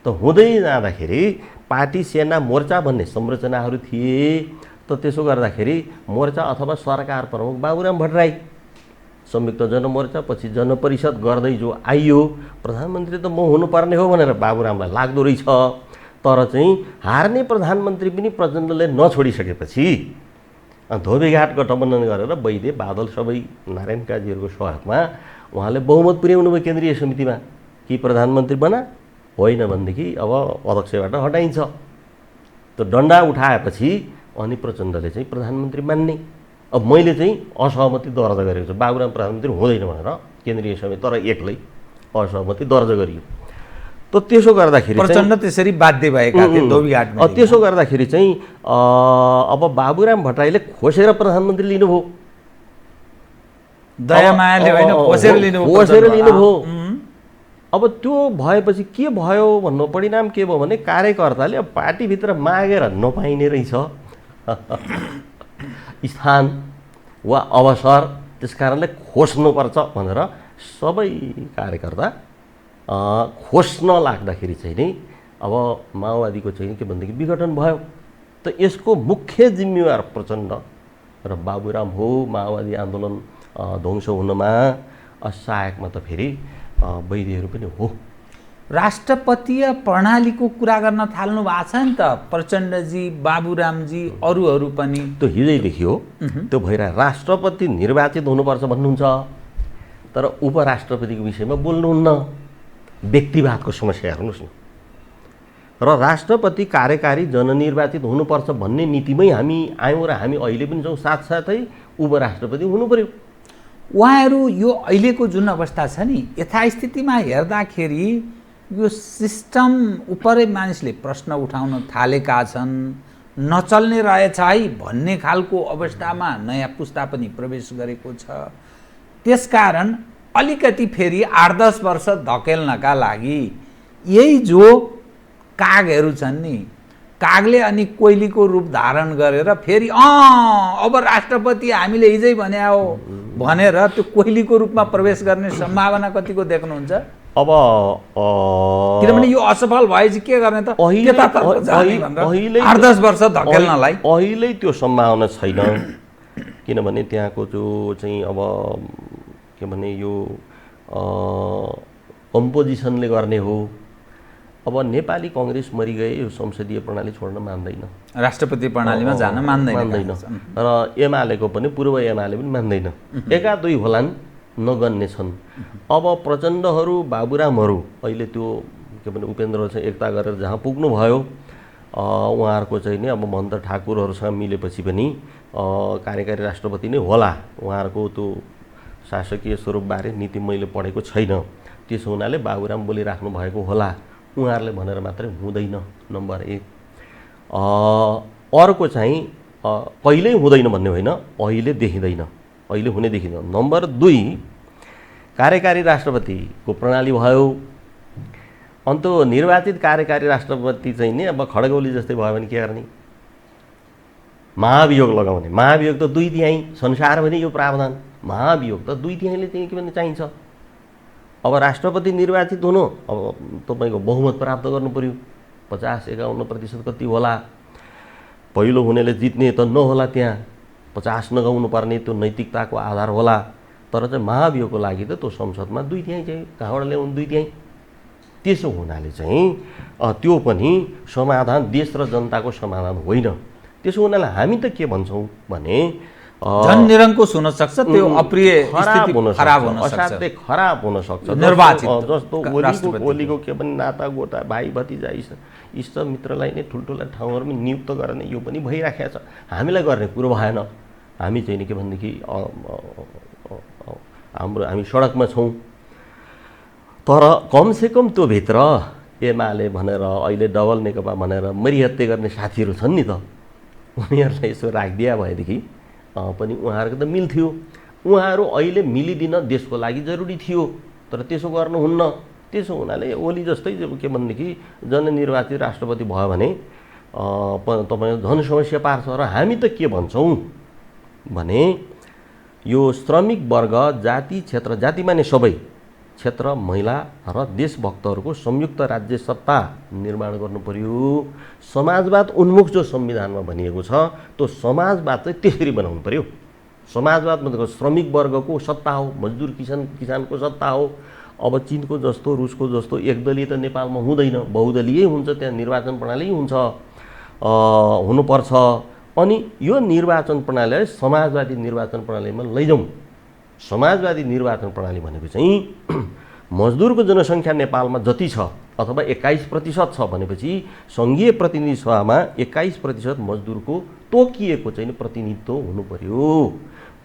त हुँदै जाँदाखेरि पार्टी सेना मोर्चा भन्ने संरचनाहरू थिए। त त्यसो गर्दाखेरि मोर्चा अथवा सरकार प्रमुख बाबुराम भट्टराई, संयुक्त जनमोर्चा पछि जनपरिषद गर्दै जो आइयो, प्रधानमन्त्री त म हुनुपर्ने हो भनेर बाबुरामलाई लाग्दो रहेछ। तर चाहिँ हार्ने प्रधानमन्त्री पनि प्रचण्डले नछोडिसकेपछि धोबीघाट गठबन्धन गरेर वैद्य बादल सबै नारायण काजीहरूको सहयोगमा उहाँले बहुमत पुर्याउनु भयो केन्द्रीय समितिमा कि प्रधानमन्त्री बना, होइन भनेदेखि अब अध्यक्षबाट हटाइन्छ। त डन्डा उठाएपछि अनि प्रचण्डले चाहिँ प्रधानमन्त्री मान्ने। अब मैले चाहिँ असहमति दर्ता गरेको छु, बाबुराम प्रधानमन्त्री हुँदैन भनेर केन्द्रीय समिति, तर एक्लै असहमति दर्ता गरियो। त त्यसो गर्दाखेरि प्रचण्ड त्यसरी बाध्य भएका थिए धोबीघाटमा। त्यसो गर्दाखेरि चाहिँ अब बाबुराम भट्टराईले खोसेर प्रधानमन्त्री लिनुभयो, दयामायाले होइन खोसेर लिनुभयो। अब त्यो भएपछि के भयो भन्नु परिणाम के भयो भने कार्यकर्ताले अब पार्टीभित्र मागेर नपाइने रहेछ स्थान वा अवसर, त्यस कारणले खोज्नुपर्छ भनेर सबै कार्यकर्ता खोज्न लाग्दाखेरि चाहिँ नि अब माओवादीको चाहिँ के भनेदेखि विघटन भयो। त यसको मुख्य जिम्मेवार प्रचण्ड र बाबुराम हो। माओवादी आन्दोलन ध्वंस हुनमा सहायकमा त फेरि वैद्यहरू पनि हो। राष्ट्रपतीय प्रणालीको कुरा गर्न थाल्नु भएको छ नि त प्रचण्डजी, बाबुरामजी, अरूहरू पनि। त्यो हिजैदेखि हो, त्यो भइरहेको। राष्ट्रपति निर्वाचित हुनुपर्छ भन्नुहुन्छ, तर उपराष्ट्रपतिको विषयमा बोल्नुहुन्न। व्यक्तिवादको समस्या हेर्नुहोस् न। र राष्ट्रपति कार्यकारी जननिर्वाचित हुनुपर्छ भन्ने नीतिमै हामी आयौँ र हामी अहिले पनि छौँ। साथसाथै उपराष्ट्रपति हुनु पर्यो। उहाँहरू यो अहिलेको जुन अवस्था छ नि, यथास्थितिमा हेर्दाखेरि यो सिस्टम उपरै मानिसले प्रश्न उठाउन थालेका छन्। नचल्ने रहेछ है भन्ने खालको अवस्थामा नयाँ पुस्ता पनि प्रवेश गरेको छ। त्यसकारण अलिकति फेरि 8-10 वर्ष धकेल्नका लागि यही जो कागहरू छन् नि, कागले अनि कोइलीको रूप धारण गरेर फेरि अब राष्ट्रपति हामीले हिजै भने हो भनेर त्यो कोइलीको रूपमा प्रवेश गर्ने सम्भावना कतिको देख्नुहुन्छ? अब किनभने यो असफल भएपछि के गर्ने त? 8-10 वर्ष धकेल्नलाई अहिले त्यो सम्भावना छैन। किनभने त्यहाँको जो चाहिँ अब के भने यो कम्पोजिसनले गर्ने हो। अब नेपाली कङ्ग्रेस मरिगए, यो संसदीय प्रणाली छोड्न मान्दैन, राष्ट्रपति प्रणालीमा जान मान्दैन र एमालेको पनि पूर्व एमाले पनि मान्दैन। एका दुई होलान् नगन्ने छन्। अब प्रचण्डहरू बाबुरामहरू अहिले त्यो के भने उपेन्द्र चाहिँ एकता गरेर जहाँ पुग्नु भयो, उहाँहरूको चाहिँ नि अब महन्त ठाकुरहरूसँग मिलेपछि पनि कार्यकारी राष्ट्रपति नै होला। उहाँहरूको त्यो शासकीय स्वरूपबारे नीति मैले पढेको छैन, त्यसो हुनाले बाबुराम बोलिराख्नु भएको होला। उहाँहरूले भनेर मात्रै हुँदैन, नम्बर 1। अर्को चाहिँ कहिल्यै हुँदैन भन्ने होइन, अहिले देखिँदैन, अहिले हुने देखिँदैन। नम्बर 2, कार्यकारी राष्ट्रपतिको प्रणाली भयो। अन्त निर्वाचित कार्यकारी राष्ट्रपति चाहिँ नि अब खड्गौली जस्तै भयो भने के गर्ने? महाभियोग लगाउने। महाभियोग त 2/3 संसार भने यो प्रावधान। महाभियोग त 2/3ले चाहिँ के भन्ने चाहिन्छ। अब राष्ट्रपति निर्वाचित हुनु, अब तपाईँको बहुमत प्राप्त गर्नु पर्यो, 50-51% कति होला। पहिलो हुनेले जित्ने त नहोला, त्यहाँ 50 नगाउनु पर्ने त्यो नैतिकताको आधार होला। तर चाहिँ महाभियोगको लागि त त्यो संसदमा 2/3 चाहिँ कहाँबाट ल्याउनु, 2/3। त्यसो हुनाले चाहिँ त्यो पनि समाधान देश र जनताको समाधान होइन। त्यसो हुनाले हामी त के भन्छौँ भने जननिरङ्कुश हुन सक्छ, त्यो अप्रिय स्थिति खराब हुन सक्छ, असाध्यै खराब हुन सक्छ। निर्वाचित जस्तो ओलीको के पनि नाता गोता भाइ भतिजा इष्ट मित्रलाई नै ठुल्ठुला ठाउँहरूमा नियुक्त गर्ने यो पनि भइराखेको छ। हामीलाई गर्ने कुरो भएन। हामी चाहिँ नि के भनेदेखि हामी सडकमा छौँ। तर कमसेकम त्यो भित्र एमाले भनेर अहिले डबल नेकपा भनेर मरिहत्ते गर्ने साथीहरू छन् नि त, उनीहरूलाई यसो राखिदिया भएदेखि पनि उहाँहरूको त मिल्थ्यो। उहाँहरू अहिले मिलिदिन देशको लागि जरुरी थियो, तर त्यसो गर्नुहुन्न। त्यसो हुनाले ओली जस्तै के भनेदेखि जननिर्वाचित राष्ट्रपति भयो भने तपाईँ झन् समस्या पार्छ। र हामी त के भन्छौँ भने यो श्रमिक वर्ग, जाति क्षेत्र, जाति माने सबै क्षेत्र, महिला र देशभक्तहरूको संयुक्त राज्य सत्ता निर्माण गर्नु पर्यो। समाजवाद उन्मुख जो संविधानमा भनिएको छ त्यो समाजवाद चाहिँ त्यसरी बनाउनु पर्यो। समाजवाद मतलब श्रमिक वर्गको सत्ता हो, मजदुर किसानको सत्ता हो। अब चीनको जस्तो रुसको जस्तो एकदलीय त नेपालमा हुँदैन, बहुदलीय हुन्छ, त्यहाँ निर्वाचन प्रणाली हुन्छ, हुनुपर्छ। अनि यो निर्वाचन प्रणालीलाई समाजवादी निर्वाचन प्रणालीमा लैजाउँ। समाजवादी निर्वाचन प्रणाली भनेको चाहिँ मजदुरको जनसङ्ख्या नेपालमा जति छ अथवा 21% छ भनेपछि सङ्घीय प्रतिनिधि सभामा 21% मजदुरको तोकिएको चाहिँ प्रतिनिधित्व हुनु पर्यो।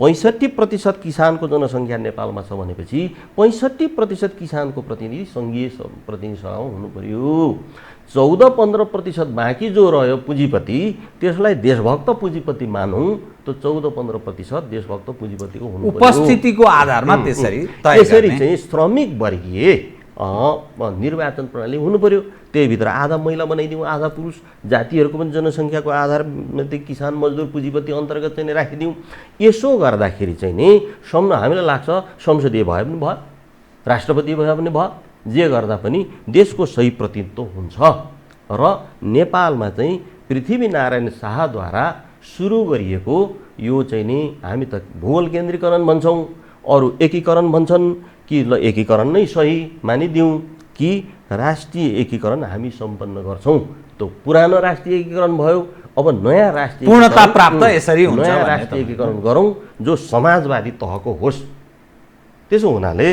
65% किसानको जनसङ्ख्या नेपालमा छ भनेपछि 65% किसानको प्रतिनिधि सङ्घीय प्रतिनिधि सभामा हुनु पर्यो। 14-15% बाँकी जो रह्यो पुँजीपति, त्यसलाई देशभक्त पुँजीपति मानौँ। त्यो 14-15% देशभक्त पुँजीपतिको हुनु पर्यो। उपस्थितिको आधारमा त्यसरी चाहिँ श्रमिक वर्गीय निर्वाचन प्रणाली हुनु पर्यो। त्यहीभित्र आधा महिला बनाइदिउँ, आधा पुरुष, जातिहरूको पनि जनसङ्ख्याको आधार किसान मजदुर पुँजीपति अन्तर्गत चाहिँ राखिदिउँ। यसो गर्दाखेरि चाहिँ नि हामीलाई लाग्छ संसदीय भए पनि भयो, राष्ट्रपति भए पनि भयो, जे गर्दा पनि देशको सही प्रतिनिधित्व हुन्छ। र नेपालमा चाहिँ पृथ्वीनारायण शाहद्वारा सुरु गरिएको यो चाहिँ नि हामी त भूगोल केन्द्रीकरण भन्छौँ, अरू एकीकरण भन्छन् कि ल एकीकरण नै सही मानिदिउँ कि राष्ट्रिय एकीकरण हामी सम्पन्न गर्छौँ। त्यो पुरानो राष्ट्रिय एकीकरण भयो, अब नयाँ राष्ट्रिय पूर्णता प्राप्त यसरी हुन्छ, नयाँ राष्ट्रिय एकीकरण गरौँ जो समाजवादी तहको होस्। त्यसो हुनाले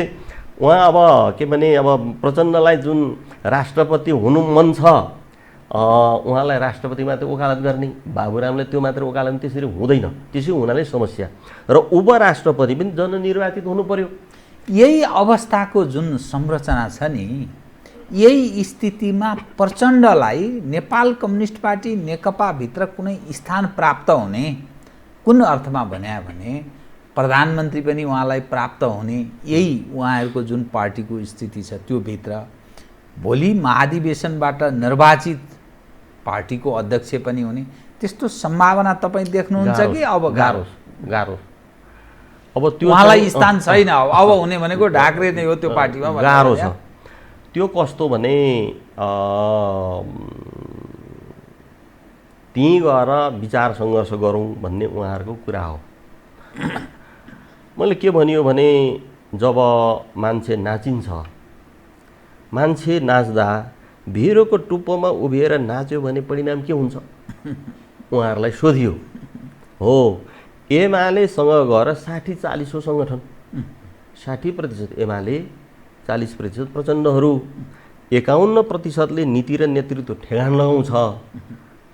उहाँ अब के भने अब प्रचण्डलाई जुन राष्ट्रपति हुनु मन छ, उहाँलाई राष्ट्रपति मात्र वकालत गर्ने, बाबुरामले त्यो मात्र वकालत, त्यसरी हुँदैन। त्यसै हुनाले समस्या। र उपराष्ट्रपति पनि जननिर्वाचित हुनु पर्यो। यही अवस्थाको जुन संरचना छ नि, यही स्थितिमा प्रचण्डलाई नेपाल कम्युनिस्ट पार्टी नेकपाभित्र कुनै स्थान प्राप्त हुने, कुन अर्थमा भन्या भने प्रधानमन्त्री पनि उहाँलाई प्राप्त हुने, यही उहाँहरूको जुन पार्टीको स्थिति छ त्यो भित्र भोलि महाधिवेशनबाट निर्वाचित पार्टीको अध्यक्ष पनि हुने, त्यस्तो सम्भावना तपाईँ देख्नुहुन्छ कि अब गाह्रो? अब त्यो उहाँलाई स्थान छैन, अब हुने भनेको ढाक्रे नै हो त्यो पार्टीमा, गाह्रो छ। त्यो कस्तो भने त्यहीँ गएर विचार सङ्घर्ष गरौँ भन्ने उहाँहरूको कुरा हो। मैले के भनियो भने जब मान्छे नाचिन्छ, मान्छे नाच्दा भिरोको टुप्पोमा उभिएर नाच्यो भने परिणाम के हुन्छ उहाँहरूलाई सोधियो। हो, एमालेसँग गएर 60-40 सङ्गठन, 60% एमाले, 40% प्रचण्डहरू, 51%ले नीति र नेतृत्व ठेगान लगाउँछ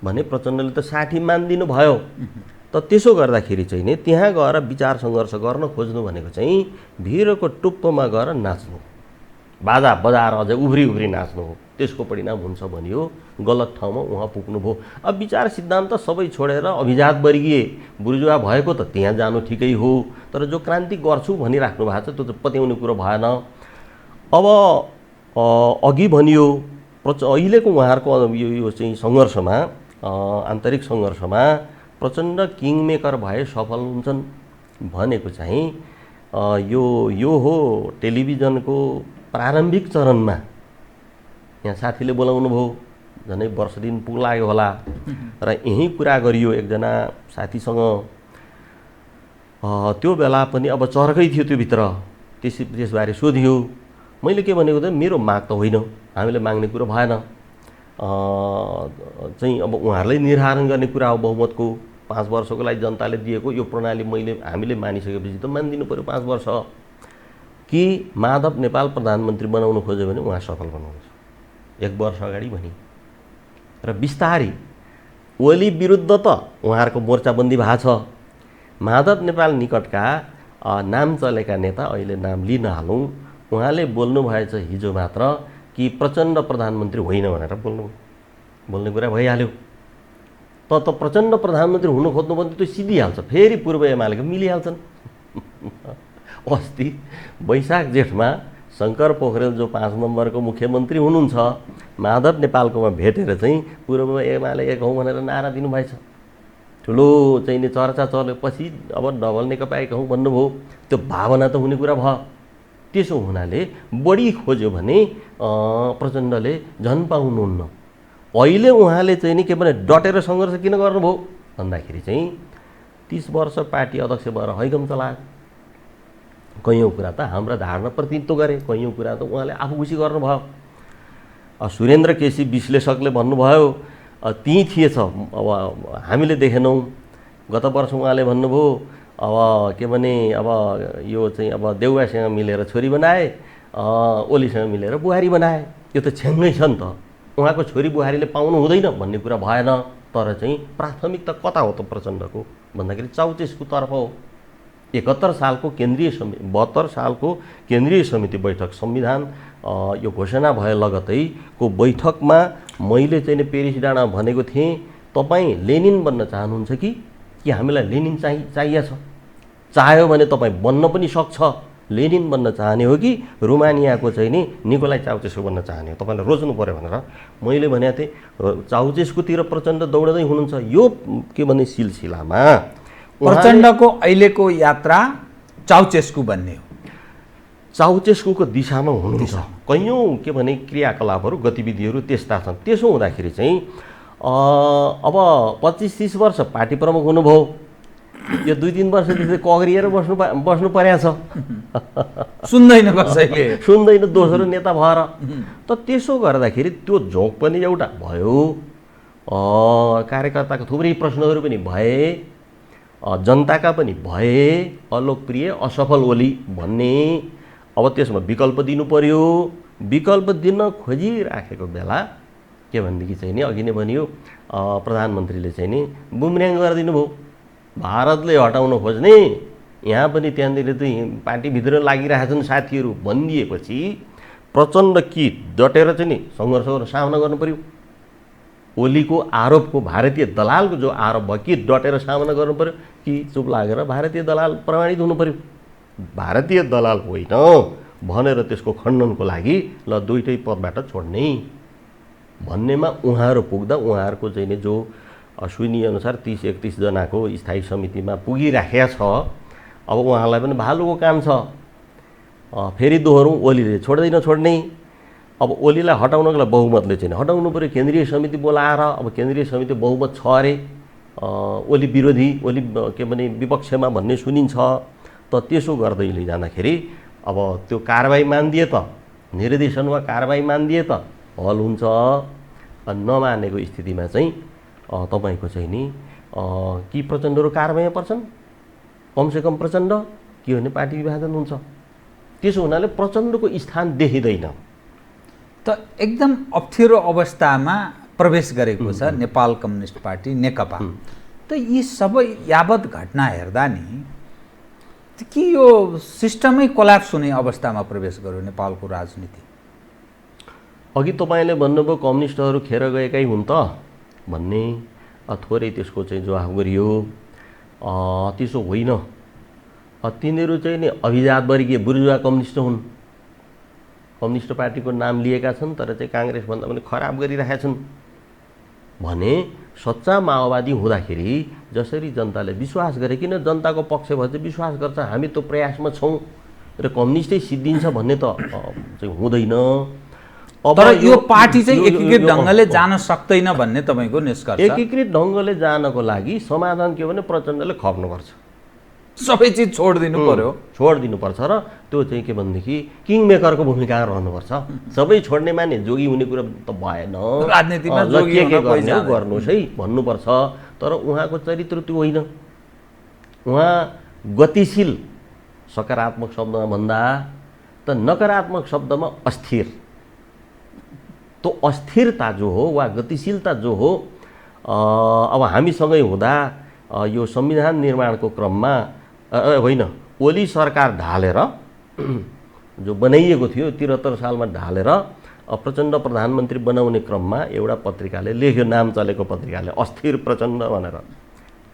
भने प्रचण्डले त 60 मानिदिनु भयो। त त्यसो गर्दाखेरि चाहिँ नि त्यहाँ गएर विचार सङ्घर्ष गर्न खोज्नु भनेको चाहिँ भिरको टुप्पोमा गएर नाच्नु, बाजा बजाएर अझै उभ्री नाच्नु हो। त्यसको परिणाम हुन्छ भनियो, गलत ठाउँमा उहाँ पुग्नुभयो। अब विचार सिद्धान्त सबै छोडेर अभिजात वर्गीय बुर्जुवा भएको त त्यहाँ जानु ठिकै हो, तर जो क्रान्ति गर्छु भनिराख्नु भएको छ त्यो त पत्याउने कुरो भएन। अब अघि भनियो अहिलेको उहाँहरूको यो चाहिँ सङ्घर्षमा, आन्तरिक सङ्घर्षमा प्रचण्ड किङमेकर भए सफल हुन्छन् भनेको चाहिँ यो हो टेलिभिजनको प्रारम्भिक चरणमा यहाँ साथीले बोलाउनु भयो, झनै वर्ष दिन पुग्यो होला र यही कुरा गरियो एकजना साथीसँग। त्यो बेला पनि अब चर्कै थियो त्यो भित्र, त्यसबारे सोधियो। मैले के भनेको त मेरो माग त होइन, हामीले माग्ने कुरो भएन, चाहिँ अब उहाँहरूले निर्धारण गर्ने कुरा हो बहुमतको। 5 वर्षको लागि जनताले दिएको यो प्रणाली हामीले मानिसकेपछि त मानिदिनु पऱ्यो 5 वर्ष। कि माधव नेपाल प्रधानमन्त्री बनाउनु खोज्यो भने उहाँ सफल बनाउनुहुन्छ 1 वर्ष अगाडि भने। र बिस्तारै ओली विरुद्ध त उहाँहरूको मोर्चाबन्दी भएको छ। माधव नेपाल निकटका नाम चलेका नेता, अहिले नाम लिन हालौँ, उहाँले बोल्नु भएछ हिजो मात्र कि प्रचण्ड प्रधानमन्त्री होइन भनेर बोल्ने कुरा भइहाल्यो। त प्रचण्ड प्रधानमन्त्री हुनु खोज्नु भने त्यो सिधिहाल्छ, फेरि पूर्व एमालेको मिलिहाल्छन्। अस्ति वैशाख जेठमा शङ्कर पोखरेल जो 5 नम्बरको मुख्यमन्त्री हुनुहुन्छ, माधव नेपालकोमा भेटेर चाहिँ पूर्व एमाले एक हौँ भनेर नारा दिनुभएछ। ठुलो चाहिँ नि चर्चा चलेपछि अब डबल नेकपा एक हौँ भन्नुभयो। त्यो भावना त हुने कुरा भयो। त्यसो हुनाले बढी खोज्यो भने प्रचण्डले झन् पाउनुहुन्न। अहिले उहाँले चाहिँ नि के भने डटेर सङ्घर्ष किन गर्नुभयो भन्दाखेरि चाहिँ 30 वर्ष पार्टी अध्यक्ष भएर हैकम चलायो। कैयौँ कुरा त हाम्रा धारणा प्रतिनिधित्व गरे, कैयौँ कुरा त उहाँले आफू खुसी गर्नुभयो। सुरेन्द्र केसी विश्लेषकले भन्नुभयो त्यहीँ थिएछ, अब हामीले देखेनौँ। गत वर्ष उहाँले भन्नुभयो अब के भने अब यो चाहिँ अब देउवासँग मिलेर छोरी बनाए, ओलीसँग मिलेर बुहारी बनाए। यो त छ्याङ्गै छ नि त। उहाँको छोरी बुहारीले पाउनु हुँदैन भन्ने कुरा भएन। तर चाहिँ प्राथमिकता कता हो त प्रचण्डको भन्दाखेरि चाउचेसको तर्फ हो। 71 सालको केन्द्रीय समिति 72 सालको केन्द्रीय समिति बैठक संविधान यो घोषणा भए लगतैको बैठकमा मैले चाहिँ पेरिस डाँडा भनेको थिएँ, तपाईँ लेनिन बन्न चाहनुहुन्छ कि हामीलाई लेनिन चाहिएको छ? चाह्यो भने तपाईँ बन्न पनि सक्छ। लेनिन बन्न चाहने हो कि रोमानियाको चाहिँ नि निकोलाई चाउचेस्कु बन्न चाहने हो, तपाईँलाई रोज्नु पऱ्यो भनेर मैले भनेको थिएँ। चाउचेस्कुतिर प्रचण्ड दौडदै हुनुहुन्छ। यो के भने सिलसिलामा प्रचण्डको अहिलेको यात्रा चाउचेस्कु बन्ने हो, चाउचेस्कुको दिशामा हुनुहुन्छ। कैयौँ के भने क्रियाकलापहरू गतिविधिहरू त्यस्ता छन्। त्यसो हुँदाखेरि चाहिँ अब 25-30 वर्ष पार्टी प्रमुख हुनुभयो, यो 2-3 वर्षदेखि कग्रिएर बस्नु परेको छ। सुन्दैन कसैले, सुन्दैन दोस्रो नेता भएर। त त्यसो गर्दाखेरि त्यो झोक पनि एउटा भयो, कार्यकर्ताको थुप्रै प्रश्नहरू पनि भए, जनताका पनि भए, अलोकप्रिय असफल ओली भन्ने। अब त्यसमा विकल्प दिनु पर्यो। विकल्प दिन खोजिराखेको बेला के भनेदेखि चाहिँ नि अघि नै भनियो प्रधानमन्त्रीले चाहिँ नि बुमर्याङ गरिदिनु भयो। भारतले हटाउन खोज्ने, यहाँ पनि त्यहाँनिर चाहिँ पार्टीभित्र लागिरहेछन् साथीहरू भनिदिएपछि प्रचण्ड कि डटेर चाहिँ नि सङ्घर्ष गरेर सामना गर्नु पर्यो। ओलीको आरोपको भारतीय दलालको जो आरोप भयो कि डटेर सामना गर्नु पर्यो कि चुप लागेर भारतीय दलाल प्रमाणित हुनु पर्यो। भारतीय दलाल होइन भनेर त्यसको खण्डनको लागि ल दुईटै पदबाट छोड्ने भन्नेमा उहाँहरू पुग्दा उहाँहरूको चाहिँ नि जो सुनिए अनुसार 30-31 जनाको स्थायी समितिमा पुगिराखेका छ। अब उहाँलाई पनि भालुको काम छ। फेरि दोहोरौँ, ओलीले छोड्दैन छोड्ने। अब ओलीलाई हटाउनको लागि बहुमतले चाहिँ हटाउनु पऱ्यो, केन्द्रीय समिति बोलाएर। अब केन्द्रीय समिति बहुमत छ अरे, ओली विरोधी, ओली के भने विपक्षमा भन्ने सुनिन्छ। त त्यसो गर्दै लैजाँदाखेरि अब त्यो कारबाही मानिदिए त, निर्देशनमा कारबाही मानिदिए त हल हुन्छ। नमानेको स्थितिमा चाहिँ तपाईँको चाहिँ नि कि प्रचण्डहरू कारबाहीमा पर्छन्, कमसेकम प्रचण्ड के भने पार्टी विभाजन हुन्छ। त्यसो हुनाले प्रचण्डको स्थान देखिँदैन। त एकदम अप्ठ्यारो अवस्थामा प्रवेश गरेको छ नेपाल कम्युनिस्ट पार्टी नेकपा। त यी सबै यावत घटना हेर्दा नि कि यो सिस्टमै कोल्याप्स हुने अवस्थामा प्रवेश गर्यो नेपालको राजनीति। अघि तपाईँले भन्नुभयो कम्युनिस्टहरू खेर गएकै हुन् त भन्ने, थोरै त्यसको चाहिँ जवाफ गरियो। त्यसो होइन, तिनीहरू चाहिँ नि अभिजात वर्गीय बुर्जुवा कम्युनिस्ट हुन्। कम्युनिस्ट पार्टीको नाम लिएका छन् तर चाहिँ काङ्ग्रेसभन्दा पनि खराब गरिरहेछन् भने सच्चा माओवादी हुँदाखेरि जसरी जनताले विश्वास गरे, किन जनताको पक्ष भए चाहिँ विश्वास गर्छ, हामी त्यो प्रयासमा छौँ। र कम्युनिस्टै सिद्धिन्छ भन्ने त चाहिँ हुँदैन। अब तर यो पार्टी चाहिँ एकीकृत ढङ्गले जान सक्दैन भन्ने तपाईँको निष्कर्ष? एकीकृत ढङ्गले जानको लागि समाधान के भने प्रचण्डले खप्नुपर्छ, सबै चिज छोडिदिनु पर्यो, छोडिदिनुपर्छ र त्यो चाहिँ के भनेदेखि किङ मेकरको भूमिका रहनुपर्छ। सबै छोड्ने माने जोगी हुने कुरा त भएन, राजनीतिमा जोगी के गर्ने गर्नुहोस् है भन्नुपर्छ। तर उहाँको चरित्र त्यो होइन। उहाँ गतिशील सकारात्मक शब्दमा भन्दा त नकारात्मक शब्दमा अस्थिर, त्यो अस्थिरता जो हो वा गतिशीलता जो हो, अब हामीसँगै हुँदा यो संविधान निर्माणको क्रममा होइन, ओली सरकार ढालेर जो बनाइएको थियो 73 सालमा ढालेर प्रचण्ड प्रधानमन्त्री बनाउने क्रममा एउटा पत्रिकाले लेख्यो, नाम चलेको पत्रिकाले, अस्थिर प्रचण्ड भनेर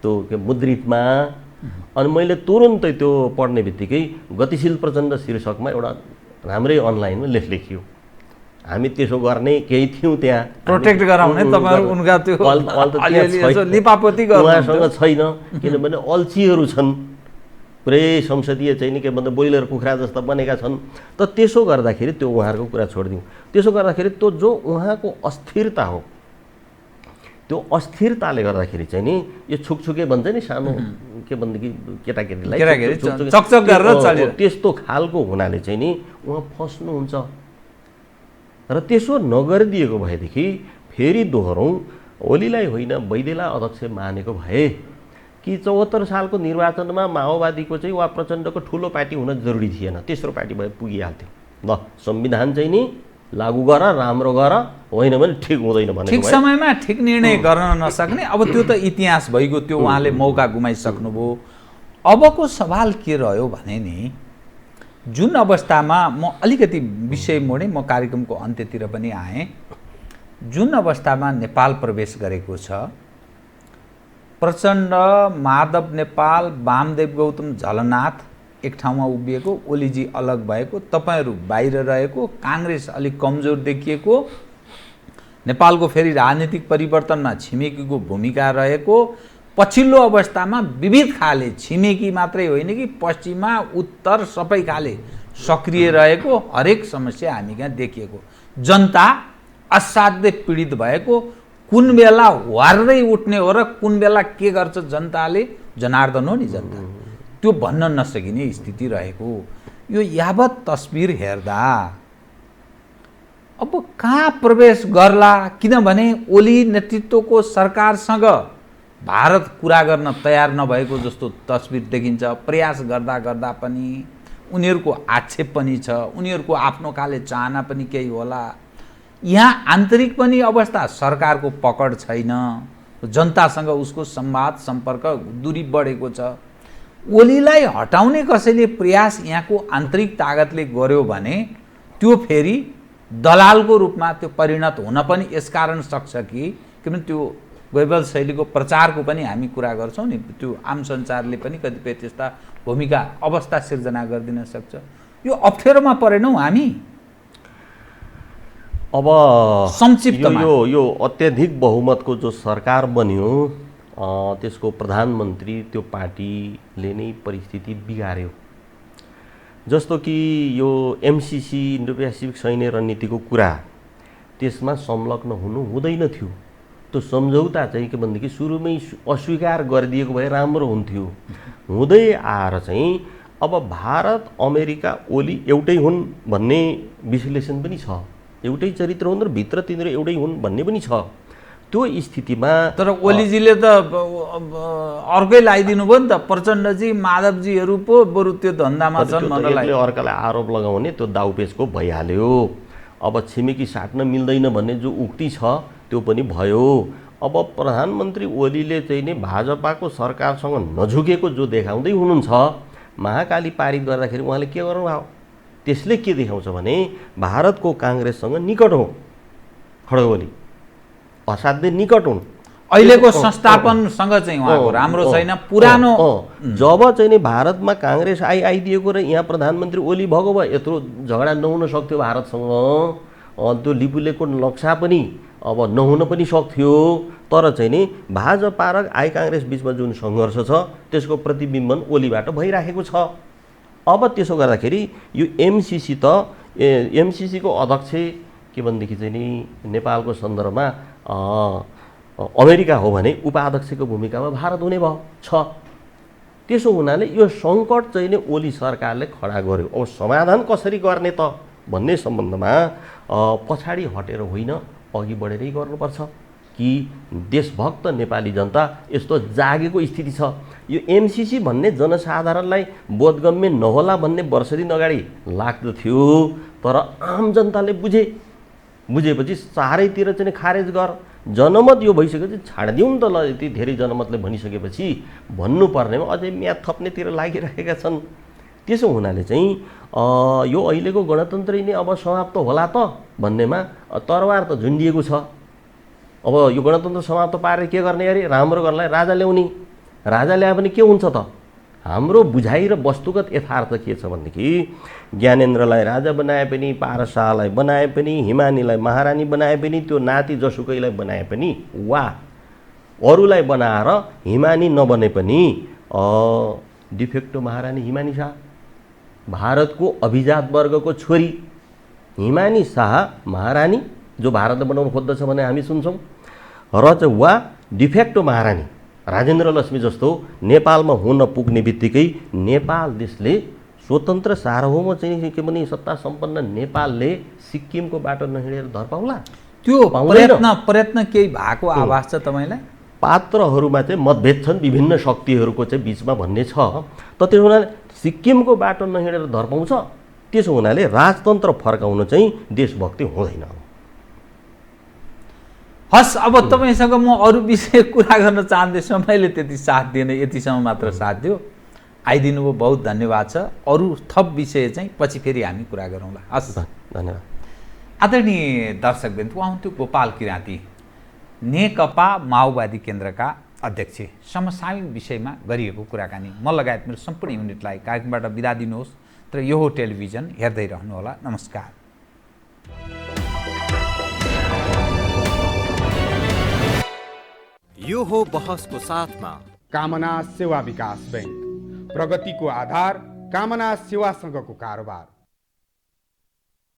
त्यो के मुद्रितमा। अनि मैले तुरुन्तै त्यो पढ्ने बित्तिकै गतिशील प्रचण्ड शीर्षकमा एउटा राम्रै अनलाइनमा लेख लेखियो। हामी त्यसो गर्ने केही थियौँ त्यहाँ, प्रोटेक्ट गराउने तपाईहरु उनका त्यो लिपापोती गर्नु उहाँसँग छैन, किनभने अल्छीहरू छन्, पुरै संसदीय चाहिँ नि के भन्दा बोइलर कुखुरा जस्ता बनेका छन्। त त्यसो गर्दाखेरि त्यो उहाँहरूको कुरा छोडिदिउँ। त्यसो गर्दाखेरि त्यो जो उहाँको अस्थिरता हो, त्यो अस्थिरताले गर्दाखेरि चाहिँ नि यो छुकछुके भन्छ नि सानो के भन्देखि केटाकेटीलाई चकचक गरेर चल्यो, त्यस्तो खालको हुनाले चाहिँ नि उहाँ फस्नुहुन्छ। र त्यसो नगरिदिएको भएदेखि फेरि दोहोरौँ, ओलीलाई होइन वैदेलाई अध्यक्ष मानेको भए कि 74 सालको निर्वाचनमा माओवादीको चाहिँ वा प्रचण्डको ठुलो पार्टी हुन जरुरी थिएन, तेस्रो पार्टी भए पुगिहाल्थ्यो। ल संविधान चाहिँ नि लागू गर, राम्रो गर, होइन भने ठिक हुँदैन भने ठिक समयमा ठिक निर्णय गर्न नसक्ने, अब त्यो त इतिहास भइगयो, त्यो उहाँले मौका गुमाइसक्नुभयो। अबको सवाल के रह्यो भने नि, जुन अवस्थामा म अलिकति विषय मोडेँ, म कार्यक्रमको अन्त्यतिर पनि आएँ, जुन अवस्थामा नेपाल प्रवेश गरेको छ, प्रचण्ड, माधव नेपाल, वामदेव गौतम झलनाथ एक ठाउँमा उभिएको, ओलीजी अलग भएको, तपाईहरू बाहिर रहेको, काङ्ग्रेस अलिक कमजोर देखिएको, नेपालको फेरि राजनीतिक परिवर्तनमा छिमेकीको भूमिका रहेको, पछिल्लो अवस्थामा विविध खाले, छिमेकी मात्रै होइन कि पश्चिमा उत्तर सबै खाले सक्रिय रहेको, हरेक समस्या हामी कहाँ देखिएको, जनता असाध्यै पीडित भएको, कुन बेला वार्दै उठ्ने हो र कुन बेला के गर्छ जनताले, जनार्दन हो नि जनता, त्यो भन्न नसकिने स्थिति रहेको। यो यावत तस्बिर हेर्दा अब कहाँ प्रवेश गर्ला, किनभने ओली नेतृत्वको सरकारसँग भारत कुरा गर्न तयार नभएको जस्तो तस्बिर देखिन्छ। प्रयास गर्दा गर्दा पनि उनीहरूको आक्षेप पनि छ, उनीहरूको आफ्नो खाले चाहना पनि केही होला। यहाँ आन्तरिक पनि अवस्था, सरकारको पकड छैन, जनतासँग उसको संवाद सम्पर्क दूरी बढेको छ। ओलीलाई हटाउने कसैले प्रयास यहाँको आन्तरिक तागतले गर्यो भने त्यो फेरि दलालको रूपमा त्यो परिणत हुन पनि यसकारण सक्छ कि, किनभने त्यो वैबल शैलीको प्रचारको पनि हामी कुरा गर्छौँ नि, त्यो आम सञ्चारले पनि कतिपय त्यस्ता भूमिका अवस्था सिर्जना गरिदिन सक्छ। यो अप्ठ्यारोमा परेनौँ हामी। अब संक्षिप्तमा यो अत्याधिक बहुमतको जो सरकार बन्यो, त्यसको प्रधानमन्त्री त्यो पार्टीले नै परिस्थिति बिगार्यो। जस्तो कि यो एमसीसी, इन्डो पेसिफिक सैन्य रणनीतिको कुरा, त्यसमा संलग्न हुनु हुँदैन थियो। त्यो सम्झौता चाहिँ के भनेदेखि सुरुमै अस्वीकार गरिदिएको भए राम्रो हुन्थ्यो। हुँदै आएर चाहिँ अब भारत अमेरिका ओली एउटै हुन् भन्ने विश्लेषण पनि छ, एउटै चरित्र हुन् र भित्र तिनीहरू एउटै हुन् भन्ने पनि छ। त्यो स्थितिमा तर ओलीजीले त अर्कै लगाइदिनु भयो नि त, प्रचण्डजी माधवजीहरू पो बरु त्यो धन्दामा छन् भन्नलाई अर्कालाई आरोप लगाउने त्यो दाउपेचको भइहाल्यो। अब छिमेकी साट्न मिल्दैन भन्ने जो उक्ति छ त्यो पनि भयो। अब प्रधानमन्त्री ओलीले चाहिँ नि भाजपाको सरकारसँग नझुकेको जो देखाउँदै हुनुहुन्छ, महाकाली पारित गर्दाखेरि उहाँले के गर्नुभयो, त्यसले के देखाउँछ भने भारतको काङ्ग्रेससँग निकट हो खड्ग ओली, असाध्यै निकट हुन्। अहिलेको संस्थापनसँग चाहिँ उहाँको राम्रो छैन, पुरानो जब चाहिँ नि भारतमा काङ्ग्रेस आइदिएको र यहाँ प्रधानमन्त्री ओली भएको भए यत्रो झगडा नहुन सक्थ्यो भारतसँग। त्यो लिपुलेको नक्सा पनि अब नहुन पनि सक्थ्यो। तर चाहिँ नि भाजपा र काङ्ग्रेस बिचमा जुन सङ्घर्ष छ त्यसको प्रतिबिम्बन ओलीबाट भइराखेको छ। अब त्यसो गर्दाखेरि यो एमसिसी त एमसिसीको अध्यक्ष के भनेदेखि चाहिँ नि नेपालको सन्दर्भमा अमेरिका हो भने उपाध्यक्षको भूमिकामा भारत हुने भयो छ। त्यसो हुनाले यो सङ्कट चाहिँ नि ओली सरकारले खडा गर्यो। अब समाधान कसरी गर्ने त भन्ने सम्बन्धमा पछाडि हटेर होइन, अघि बढेरै गर्नुपर्छ कि देशभक्त नेपाली जनता यस्तो जागेको स्थिति छ। यो एमसिसी भन्ने जनसाधारणलाई बोधगम्य नहोला भन्ने वर्ष दिन अगाडि लाग्दथ्यो, तर आम जनताले बुझेपछि चारैतिर चाहिँ खारेज गर, जनमत यो भइसकेपछि छाडिदिउँ त ल। यति धेरै जनमतले भनिसकेपछि भन्नुपर्नेमा अझै म्याद थप्नेतिर लागिरहेका छन्। त्यसो हुनाले चाहिँ यो अहिलेको गणतन्त्र नै अब समाप्त होला त भन्नेमा तरवार त झुन्डिएको छ। अब यो गणतन्त्र समाप्त पारेर के गर्ने अरे? राम्रो गर्नलाई राजा ल्याउने। राजा ल्याए पनि के हुन्छ त? हाम्रो बुझाइ र वस्तुगत यथार्थ के छ भनेदेखि ज्ञानेन्द्रलाई राजा बनाए पनि, पारसालाई बनाए पनि, हिमानीलाई महारानी बनाए पनि, त्यो नाति जसुकैलाई बनाए पनि वा अरूलाई बनाएर हिमानी नबने पनि डिफेक्टो महारानी हिमानी शाह, भारतको अभिजात वर्गको छोरी हिमानी शाह महारानी जो भारतले बनाउनु खोज्दछ भने हामी सुन्छौँ, र चाहिँ वा डिफेक्टो महारानी राजेन्द्र लक्ष्मी जस्तो नेपालमा हुन पुग्ने बित्तिकै नेपाल देशले स्वतन्त्र सार्वभौम चाहिँ के भने सत्ता सम्पन्न नेपालले सिक्किमको बाटो नहिँडेर धर पाउला? त्यो प्रयत्न केही भएको आभास छ तपाईँलाई? पात्रहरूमा चाहिँ मतभेद छन्, विभिन्न शक्तिहरूको चाहिँ बिचमा भन्ने छ। त त्यसो हुनाले सिक्किमको बाटो नहिँडेर धर पाउँछ। त्यसो हुनाले राजतन्त्र फर्काउनु चाहिँ देशभक्ति हुँदैन। हस्, अब तपाईँसँग म अरू विषय कुरा गर्न चाहन्थे, समयले त्यति साथ दिएन, यतिसम्म मात्र साथ दियो। आइदिनु भयो, बहुत धन्यवाद छ। अरू थप विषय चाहिँ पछि फेरि हामी कुरा गरौँला। हस्, धन्यवाद। आदरणीय दर्शकवृन्द, उहाँहुन्थ्यो गोपाल किराँती, नेकपा माओवादी केन्द्रका अध्यक्ष। समसामयिक विषयमा गरिएको कुराकानी म लगायत मेरो सम्पूर्ण युनिटलाई कार्यक्रमबाट बिदा दिनुहोस्, तर यो हो टेलिभिजन, हेर्दै रहनुहोला। नमस्कार। यो हो बहसको साथमा कामना सेवा विकास बैंक, प्रगतिको आधार कामना सेवासँगको कारोबार।